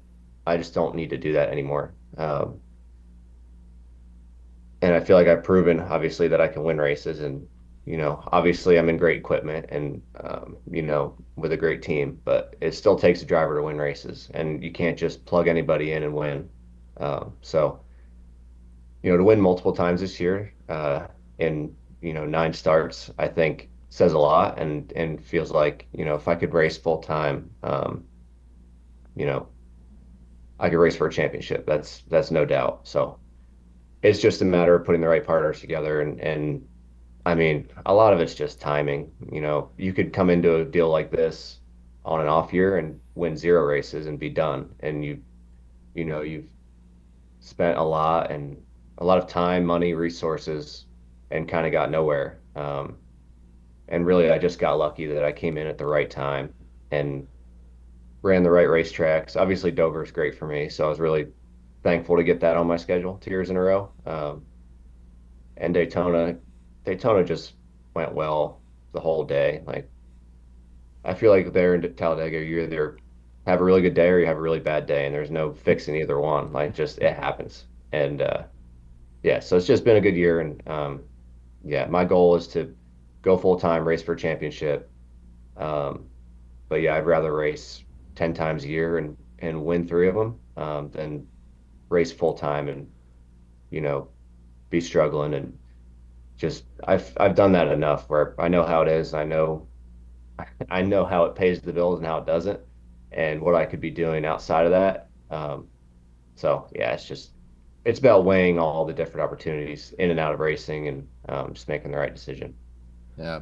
I just don't need to do that anymore. And I feel like I've proven, obviously, that I can win races, and obviously I'm in great equipment and, with a great team, but it still takes a driver to win races, and you can't just plug anybody in and win. So, to win multiple times this year, in, 9 starts, I think says a lot and feels like, if I could race full time, you know, I could race for a championship. That's no doubt. So it's just a matter of putting the right partners together and I mean, a lot of it's just timing. You could come into a deal like this on an off year and win 0 races and be done. And you've spent a lot of time, money, resources, and kind of got nowhere. And really, I just got lucky that I came in at the right time and ran the right racetracks. Obviously, Dover is great for me, so I was really thankful to get that on my schedule 2 years in a row. And Daytona just went well the whole day. Like I feel like there in Talladega, you either have a really good day or you have a really bad day, and there's no fixing either one. Like just it happens. And yeah, so it's just been a good year. And yeah, my goal is to go full time, race for a championship. Um, but yeah, I'd rather race 10 times a year and win 3 of them than race full time and you know be struggling and just I've done that enough where I know how it is. I know how it pays the bills and how it doesn't, and what I could be doing outside of that. So yeah, it's about weighing all the different opportunities in and out of racing and just making the right decision. Yeah.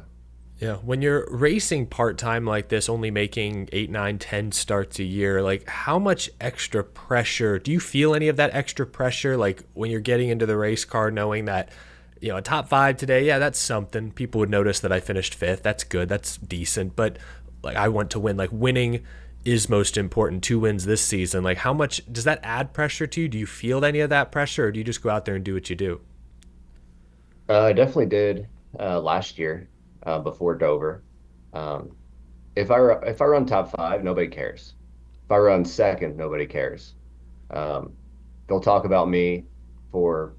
Yeah, when you're racing part-time like this, only making 8, 9, 10 starts a year, like how much extra pressure, do you feel any of that extra pressure? Like when you're getting into the race car, knowing that, a top 5 today, yeah, that's something. People would notice that I finished 5th. That's good. That's decent. But like I want to win, like winning is most important. 2 wins this season. Like how much does that add pressure to you? Do you feel any of that pressure, or do you just go out there and do what you do? I definitely did last year before Dover. Um, if I run top 5, nobody cares. If I run second, nobody cares. Um, they'll talk about me for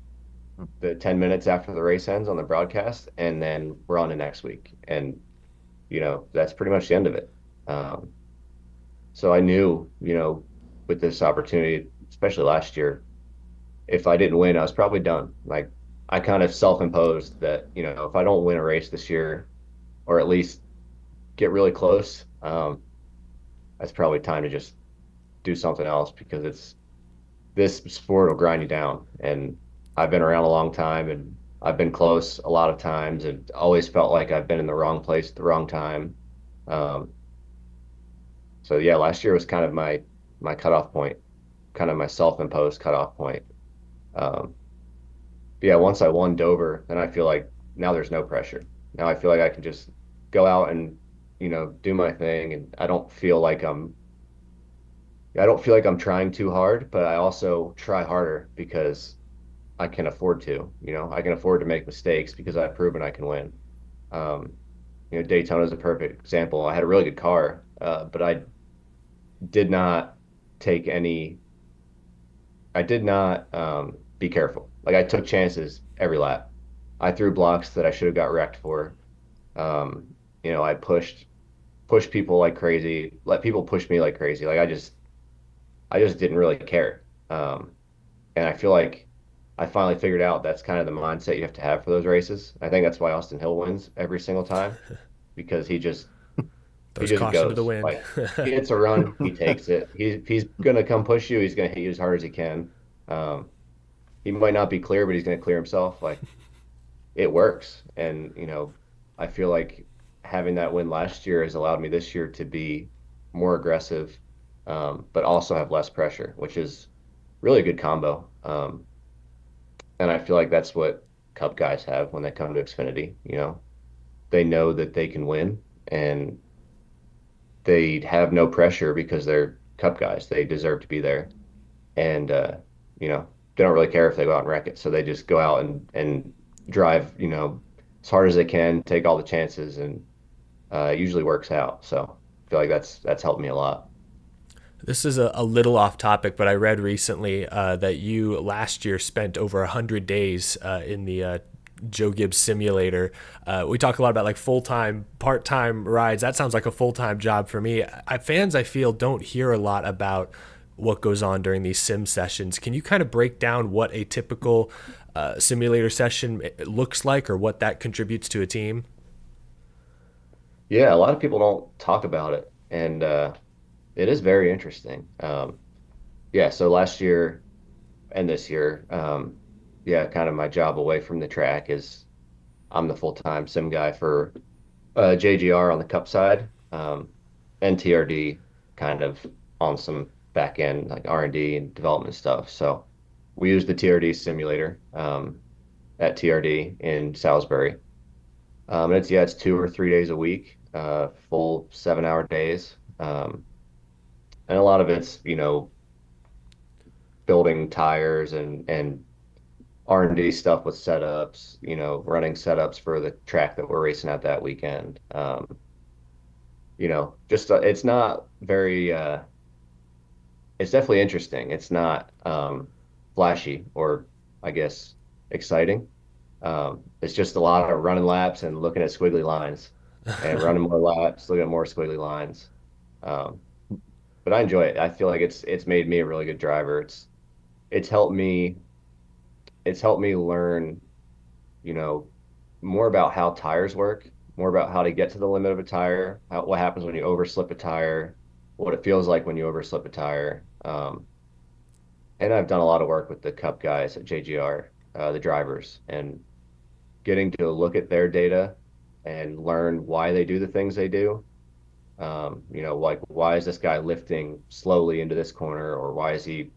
the 10 minutes after the race ends on the broadcast, and then we're on to next week. And, that's pretty much the end of it. Um, so I knew, with this opportunity, especially last year, if I didn't win, I was probably done. Like I kind of self-imposed that, if I don't win a race this year, or at least get really close, that's probably time to just do something else because this sport will grind you down. And I've been around a long time and I've been close a lot of times and always felt like I've been in the wrong place at the wrong time. Um, so yeah, last year was kind of my cutoff point, kind of my self-imposed cutoff point. Um, but yeah, once I won Dover, then I feel like now there's no pressure. Now I feel like I can just go out and, do my thing, and I don't feel like I'm trying too hard, but I also try harder because I can afford to. I can afford to make mistakes because I've proven I can win. Um, Daytona is a perfect example. I had a really good car, but did not take any. I did not be careful. Like I took chances every lap. I threw blocks that I should have got wrecked for. Um, I pushed people like crazy, let people push me like crazy. Like I just didn't really care. And I feel like I finally figured out that's kind of the mindset you have to have for those races. I think that's why Austin Hill wins every single time because he Throws just caution to the goes. wind. Like he hits a run, he takes it. If he's gonna come push you, he's gonna hit you as hard as he can. Um, he might not be clear, but he's gonna clear himself. Like it works. And, I feel like having that win last year has allowed me this year to be more aggressive, but also have less pressure, which is really a good combo. And I feel like that's what Cup guys have when they come to Xfinity. They know that they can win and they have no pressure because they're Cup guys. They deserve to be there. And, they don't really care if they go out and wreck it. So they just go out and drive, as hard as they can, take all the chances, and it usually works out. So I feel like that's helped me a lot. This is a little off topic, but I read recently that you last year spent over 100 days in the Joe Gibbs simulator. We talk a lot about like full-time, part-time rides. That sounds like a full-time job for me. Fans, I feel, don't hear a lot about what goes on during these sim sessions. Can you kind of break down what a typical simulator session looks like, or what that contributes to a team? Yeah, a lot of people don't talk about it, and it is very interesting. Yeah, so last year and this year, yeah, kind of my job away from the track is I'm the full-time sim guy for JGR on the Cup side, and TRD kind of on some back end like R&D and development stuff. So we use the TRD simulator at TRD in Salisbury. And it's 2 or 3 days a week, full 7 hour days. And a lot of it's, building tires and R&D stuff with setups, running setups for the track that we're racing at that weekend. Just it's not very it's definitely interesting. It's not flashy or I guess exciting. It's just a lot of running laps and looking at squiggly lines and running more laps, looking at more squiggly lines. Um, but I enjoy it. I feel like it's made me a really good driver. It's helped me it's helped me learn, you know, more about how tires work, more about how to get to the limit of a tire, what happens when you overslip a tire, what it feels like when you overslip a tire. And I've done a lot of work with the Cup guys at JGR, the drivers, and getting to look at their data and learn why they do the things they do. Like why is this guy lifting slowly into this corner, or why is he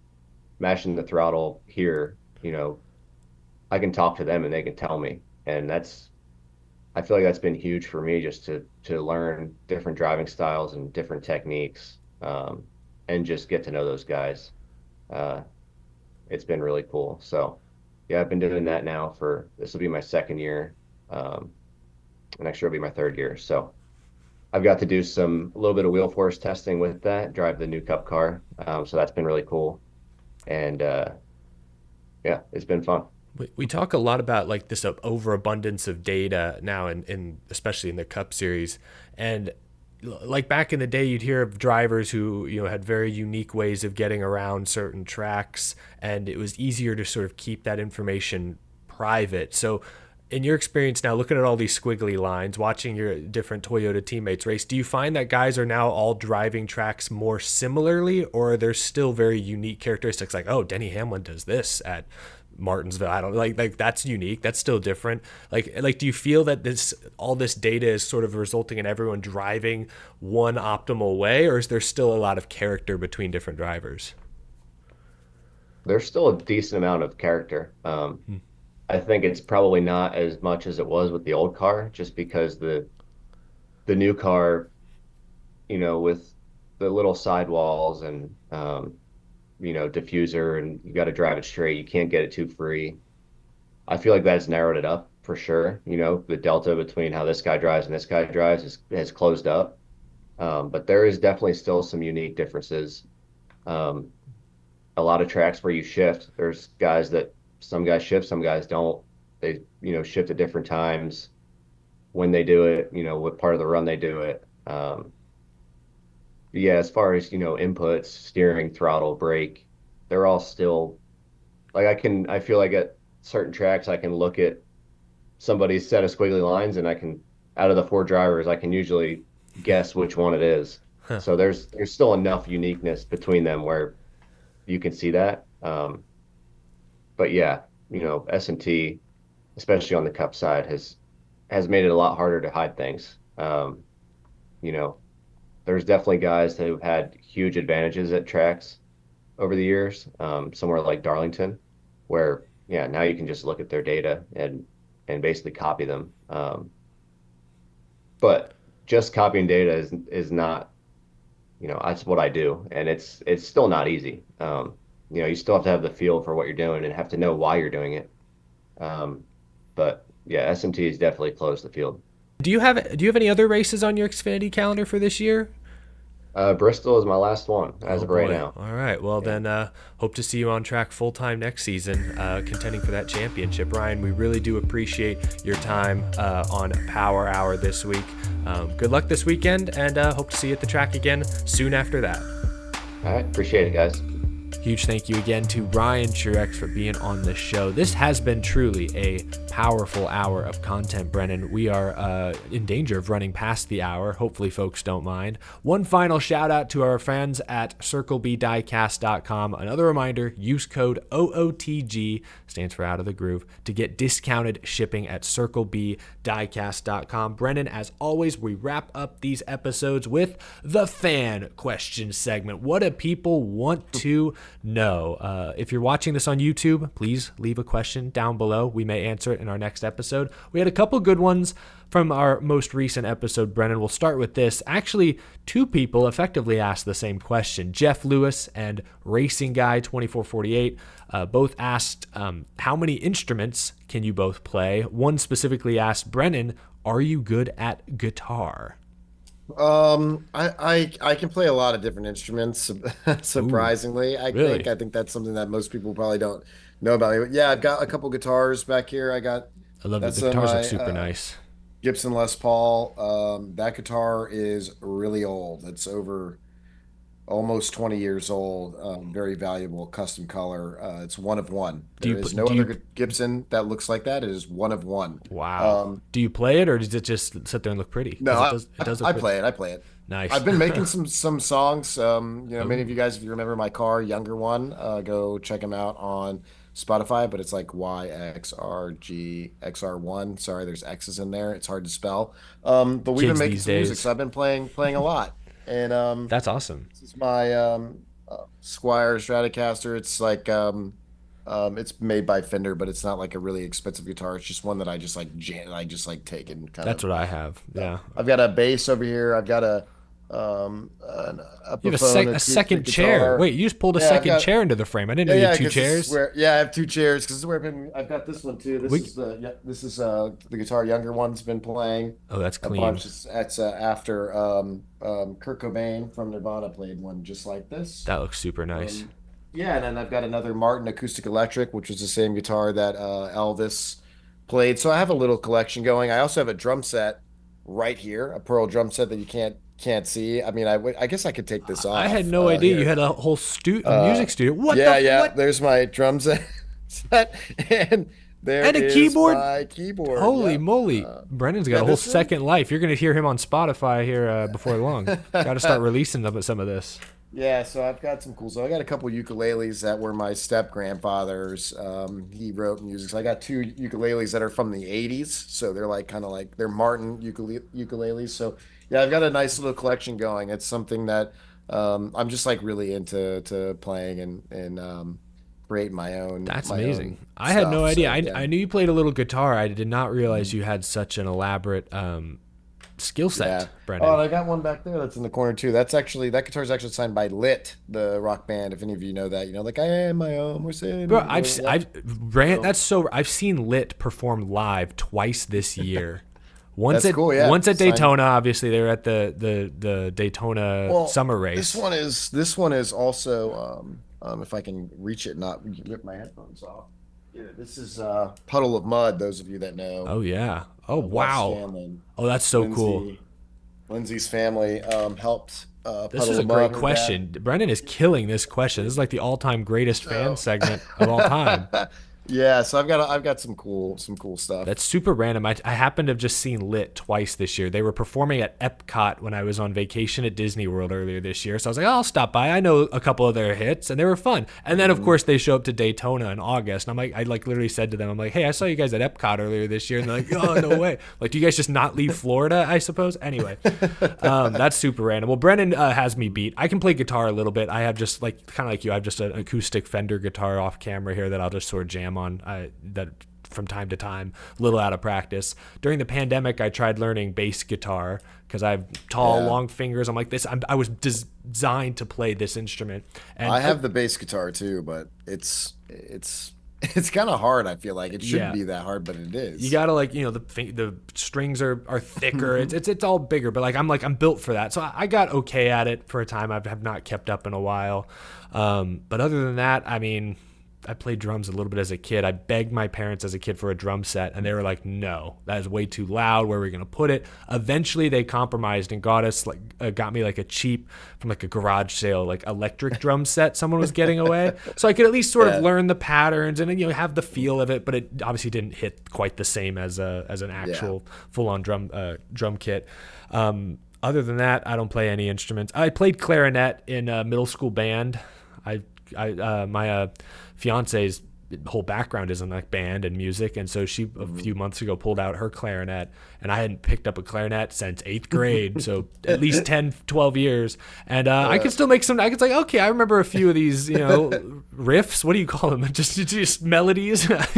mashing the throttle here? I can talk to them and they can tell me, and I feel like that's been huge for me just to learn different driving styles and different techniques, and just get to know those guys. Uh, it's been really cool. So yeah, I've been doing that now this will be my second year. Next year will be my third year. So I've got to do a little bit of wheel force testing with that, drive the new Cup car. So that's been really cool. And yeah, it's been fun. We talk a lot about like this overabundance of data now, especially in the Cup Series, and like back in the day, you'd hear of drivers who had very unique ways of getting around certain tracks, and it was easier to sort of keep that information private. So, in your experience now, looking at all these squiggly lines, watching your different Toyota teammates race, do you find that guys are now all driving tracks more similarly, or are there still very unique characteristics like, oh, Denny Hamlin does this at Martinsville? I don't like that's unique. That's still different. Like, do you feel that all this data is sort of resulting in everyone driving one optimal way, or is there still a lot of character between different drivers? There's still a decent amount of character. I think it's probably not as much as it was with the old car, just because the new car, with the little sidewalls and diffuser, and you got to drive it straight. You can't get it too free. I feel like that's narrowed it up for sure. The delta between how this guy drives and this guy drives has closed up. But there is definitely still some unique differences. A lot of tracks where you shift, some guys shift, some guys don't. They, shift at different times when they do it, what part of the run they do it. Yeah, as far as, inputs, steering, throttle, brake, they're all still like I feel like at certain tracks I can look at somebody's set of squiggly lines, and out of the four drivers, I can usually guess which one it is. Huh. So there's still enough uniqueness between them where you can see that. But yeah, S&T, especially on the Cup side, has made it a lot harder to hide things. You know, there's definitely guys that have had huge advantages at tracks over the years, somewhere like Darlington, where yeah, now you can just look at their data and basically copy them. But just copying data is not, that's what I do, and it's still not easy. You still have to have the feel for what you're doing and have to know why you're doing it. But yeah, S&T has definitely closed the field. Do you have any other races on your Xfinity calendar for this year? Bristol is my last one as Oh of right boy. now. All right. Well, then hope to see you on track full time next season, contending for that championship. Ryan, we really do appreciate your time on Power Hour this week. Good luck this weekend, and hope to see you at the track again soon after that. All right. Appreciate it, guys. Huge thank you again to Ryan Truex for being on the show. This has been truly a powerful hour of content, Brennan. We are in danger of running past the hour. Hopefully folks don't mind. One final shout out to our friends at CircleBDiecast.com. Another reminder, use code OOTG, stands for Out of the Groove, to get discounted shipping at CircleBDiecast.com. Brennan, as always, we wrap up these episodes with the fan question segment. What do people want to know? If you're watching this on YouTube, please leave a question down below. We may answer it in our next episode. We had a couple good ones from our most recent episode, Brennan. We'll start with this. Actually, two people effectively asked the same question. Jeff Lewis and Racing Guy 2448 both asked, how many instruments can you both play? One specifically asked, Brennan, are you good at guitar? I can play a lot of different instruments, surprisingly. Really? I think that's something that most people probably don't know about me. But yeah, I've got a couple guitars back here. I love it. That's The guitars my look super nice. Gibson Les Paul. That guitar is really old. It's over almost 20 years old. Very valuable, custom color. It's one of one. Do There you is pl- no do you other Gibson that looks like that. It is one of one. Wow. Do you play it, or does it just sit there and look pretty? No, 'Cause it does look I pretty. play it. I play it. Nice. I've been making some songs. Many of Ooh. you guys, if you remember my car, younger one, go check him out on Spotify. But it's like YXRGXR1. Sorry, there's X's in there. It's hard to spell. But we've been Kids making these some music, days. so I've been playing a lot. And That's awesome. this is my Squire Stratocaster. It's like it's made by Fender, but it's not like a really expensive guitar. It's just one that I just like I just like take and kind That's of. what I have. Yeah. I've got a bass over here. I've got a You have Epiphone a acoustic second chair. guitar. Wait, you just pulled a Yeah, I've second got chair into the frame. I didn't know yeah, you yeah, had two 'cause this is chairs. where I have two chairs because this is where I've got this one too. We- This is the guitar younger one's been playing Oh, that's a clean. bunch. That's after Kurt Cobain from Nirvana played one just like this. That looks super nice. Yeah, and then I've got another Martin acoustic electric, which was the same guitar that Elvis played. So I have a little collection going. I also have a drum set right here, a Pearl drum set that you can't see. I mean, I guess I could take this I had off. no idea you Here. had a whole a music studio. What Yeah, the yeah. what? There's my drum set, and there And a is keyboard? my keyboard. Holy Yeah. moly. Brennan's got yeah, a whole this one- second life. You're going to hear him on Spotify here before long. Got to start releasing some of this. Yeah, so I've got some cool. So I got a couple ukuleles that were my step grandfather's. He wrote music. So I got two ukuleles that are from the '80s. So they're like kind of like they're Martin ukuleles. So yeah, I've got a nice little collection going. It's something that I'm just like really into to playing and creating That's my amazing. own I had no stuff. idea. So I yeah. knew you played a little guitar. I did not realize you had such an elaborate skill set, Yeah. Brennan. Oh, and I got one back there that's in the corner too. That guitar is actually signed by Lit, the rock band. If any of you know that, like I am my own. We're saying, Bro, I've seen Lit perform live twice this year. Once That's cool, yeah. Once at Signed- Daytona, obviously they were at the Daytona summer race. This one is also if I can reach it, not rip my headphones off. Yeah, this is Puddle of Mud. Those of you that know. Oh yeah. Oh Wes wow. Scanlon, Oh, that's so cool. Lindsay's family helped. This Puddle is a of Mud, great her question. Brendan is killing this question. This is like the all-time greatest fan segment of all time. dad. Yeah, so I've got some cool stuff. That's super random. I happened to have just seen Lit twice this year. They were performing at Epcot when I was on vacation at Disney World earlier this year. So I was like, oh, I'll stop by. I know a couple of their hits, and they were fun. And then, of course, they show up to Daytona in August. And I literally said to them, I'm like, hey, I saw you guys at Epcot earlier this year. And they're like, oh, no way. Like, do you guys just not leave Florida, I suppose? Anyway, that's super random. Well, Brennan has me beat. I can play guitar a little bit. I have just, like, kind of like you, I have just an acoustic Fender guitar off camera here that I'll just sort of jam on. That from time to time, a little out of practice. During the pandemic, I tried learning bass guitar because I have tall, long fingers. I'm like this. I was designed to play this instrument. And I have the bass guitar too, but it's kind of hard. I feel like it shouldn't Yeah. be that hard, but it is. You gotta like, the strings are thicker. It's all bigger, but I'm built for that. So I got okay at it for a time. I have not kept up in a while. But other than that, I mean, I played drums a little bit as a kid. I begged my parents as a kid for a drum set, and they were like, "No, that is way too loud. Where are we gonna put it?" Eventually, they compromised and got me like a cheap from like a garage sale like electric drum set someone was getting away, so I could at least sort of learn the patterns and have the feel of it. But it obviously didn't hit quite the same as an actual full-on drum kit. Other than that, I don't play any instruments. I played clarinet in a middle school band. My fiance's whole background is in like band and music, and so she a few months ago pulled out her clarinet, and I hadn't picked up a clarinet since 8th grade, so at least 10-12 years, and I could still make some. I could say, okay, I remember a few of these riffs, what do you call them, just melodies. But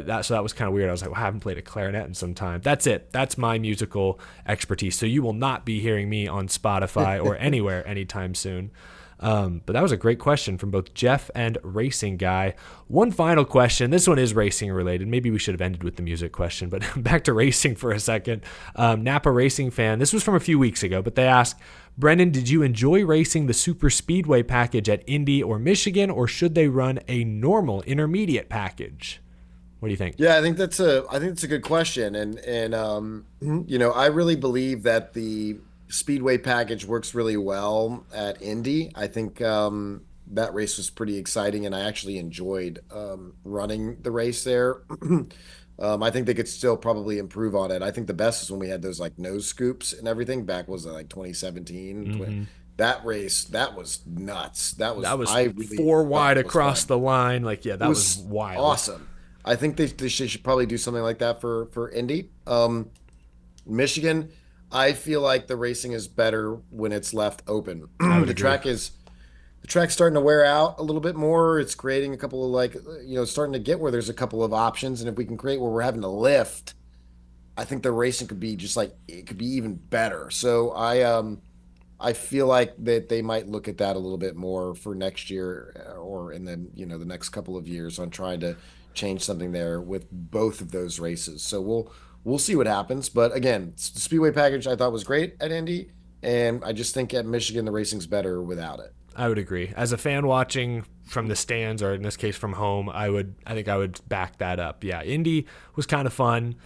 that was kind of weird. I was like, well, I haven't played a clarinet in some time. That's it. That's my musical expertise, so you will not be hearing me on Spotify or anywhere anytime soon. But that was a great question from both Jeff and Racing Guy. One final question. This one is racing related. Maybe we should have ended with the music question, but back to racing for a second. Napa Racing fan. This was from a few weeks ago, but they asked, Brennan, did you enjoy racing the super speedway package at Indy or Michigan, or should they run a normal intermediate package? What do you think? Yeah, I think that's a good question, and I really believe that the Speedway package works really well at Indy. I think that race was pretty exciting, and I actually enjoyed running the race there. I think they could still probably improve on it. I think the best is when we had those like nose scoops and everything back, was it like 2017? That race, that was nuts. That was I really four wide across fun. the line. Like, yeah, that was wild. Awesome. I think they should probably do something like that for Indy. Michigan, I feel like the racing is better when it's left open. The track's starting to wear out a little bit more. It's creating a couple of starting to get where there's a couple of options. And if we can create where we're having to lift, I think the racing could be it could be even better. So I feel like that they might look at that a little bit more for next year or in the next couple of years on trying to change something there with both of those races. So we'll see what happens. But again, the Speedway package I thought was great at Indy, and I just think at Michigan the racing's better without it. I would agree. As a fan watching from the stands, or in this case from home, I think I would back that up. Yeah, Indy was kind of fun,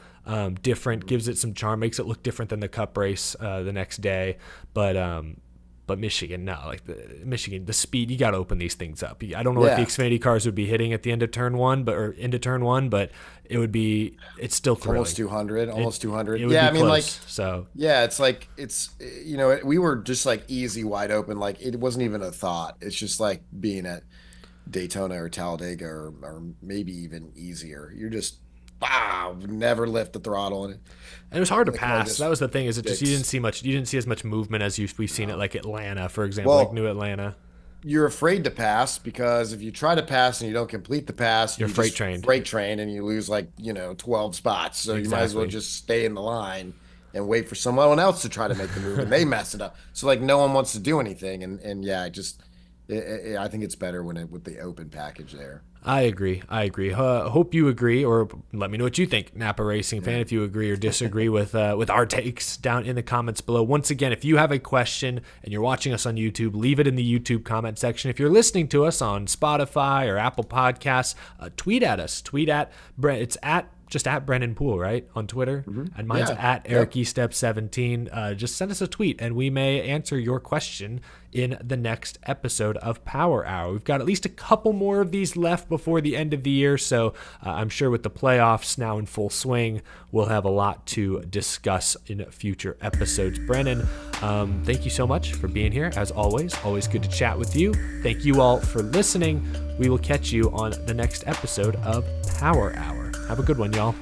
different, gives it some charm, makes it look different than the Cup race the next day. But Michigan, no, Michigan, the speed, you got to open these things up. I don't know if the Xfinity cars would be hitting at the end of turn one, into turn one, but it's still thrilling. Almost 200. It would Yeah, be close, so. Yeah, we were just like easy wide open. Like it wasn't even a thought. It's just like being at Daytona or Talladega or maybe even easier. You're just, never lift the throttle. And it was hard to pass. That was the thing, is it just, you didn't see as much movement as we've seen at like Atlanta, for example, like New Atlanta. You're afraid to pass because if you try to pass and you don't complete the pass, you're freight trained and you lose 12 spots. So you might as well just stay in the line and wait for someone else to try to make the move, and they mess it up. So no one wants to do anything. And yeah, I think it's better with the open package there. I agree. Hope you agree, or let me know what you think, Napa Racing fan, if you agree or disagree with our takes down in the comments below. Once again, if you have a question and you're watching us on YouTube, leave it in the YouTube comment section. If you're listening to us on Spotify or Apple Podcasts, tweet at us. It's just at Brennan Poole, right, on Twitter, and mine's at Eric Estep17. Just send us a tweet, and we may answer your question in the next episode of Power Hour. We've got at least a couple more of these left before the end of the year, so I'm sure with the playoffs now in full swing, we'll have a lot to discuss in future episodes. Brennan, thank you so much for being here. As always good to chat with you. Thank you all for listening. We will catch you on the next episode of Power Hour. Have a good one, y'all.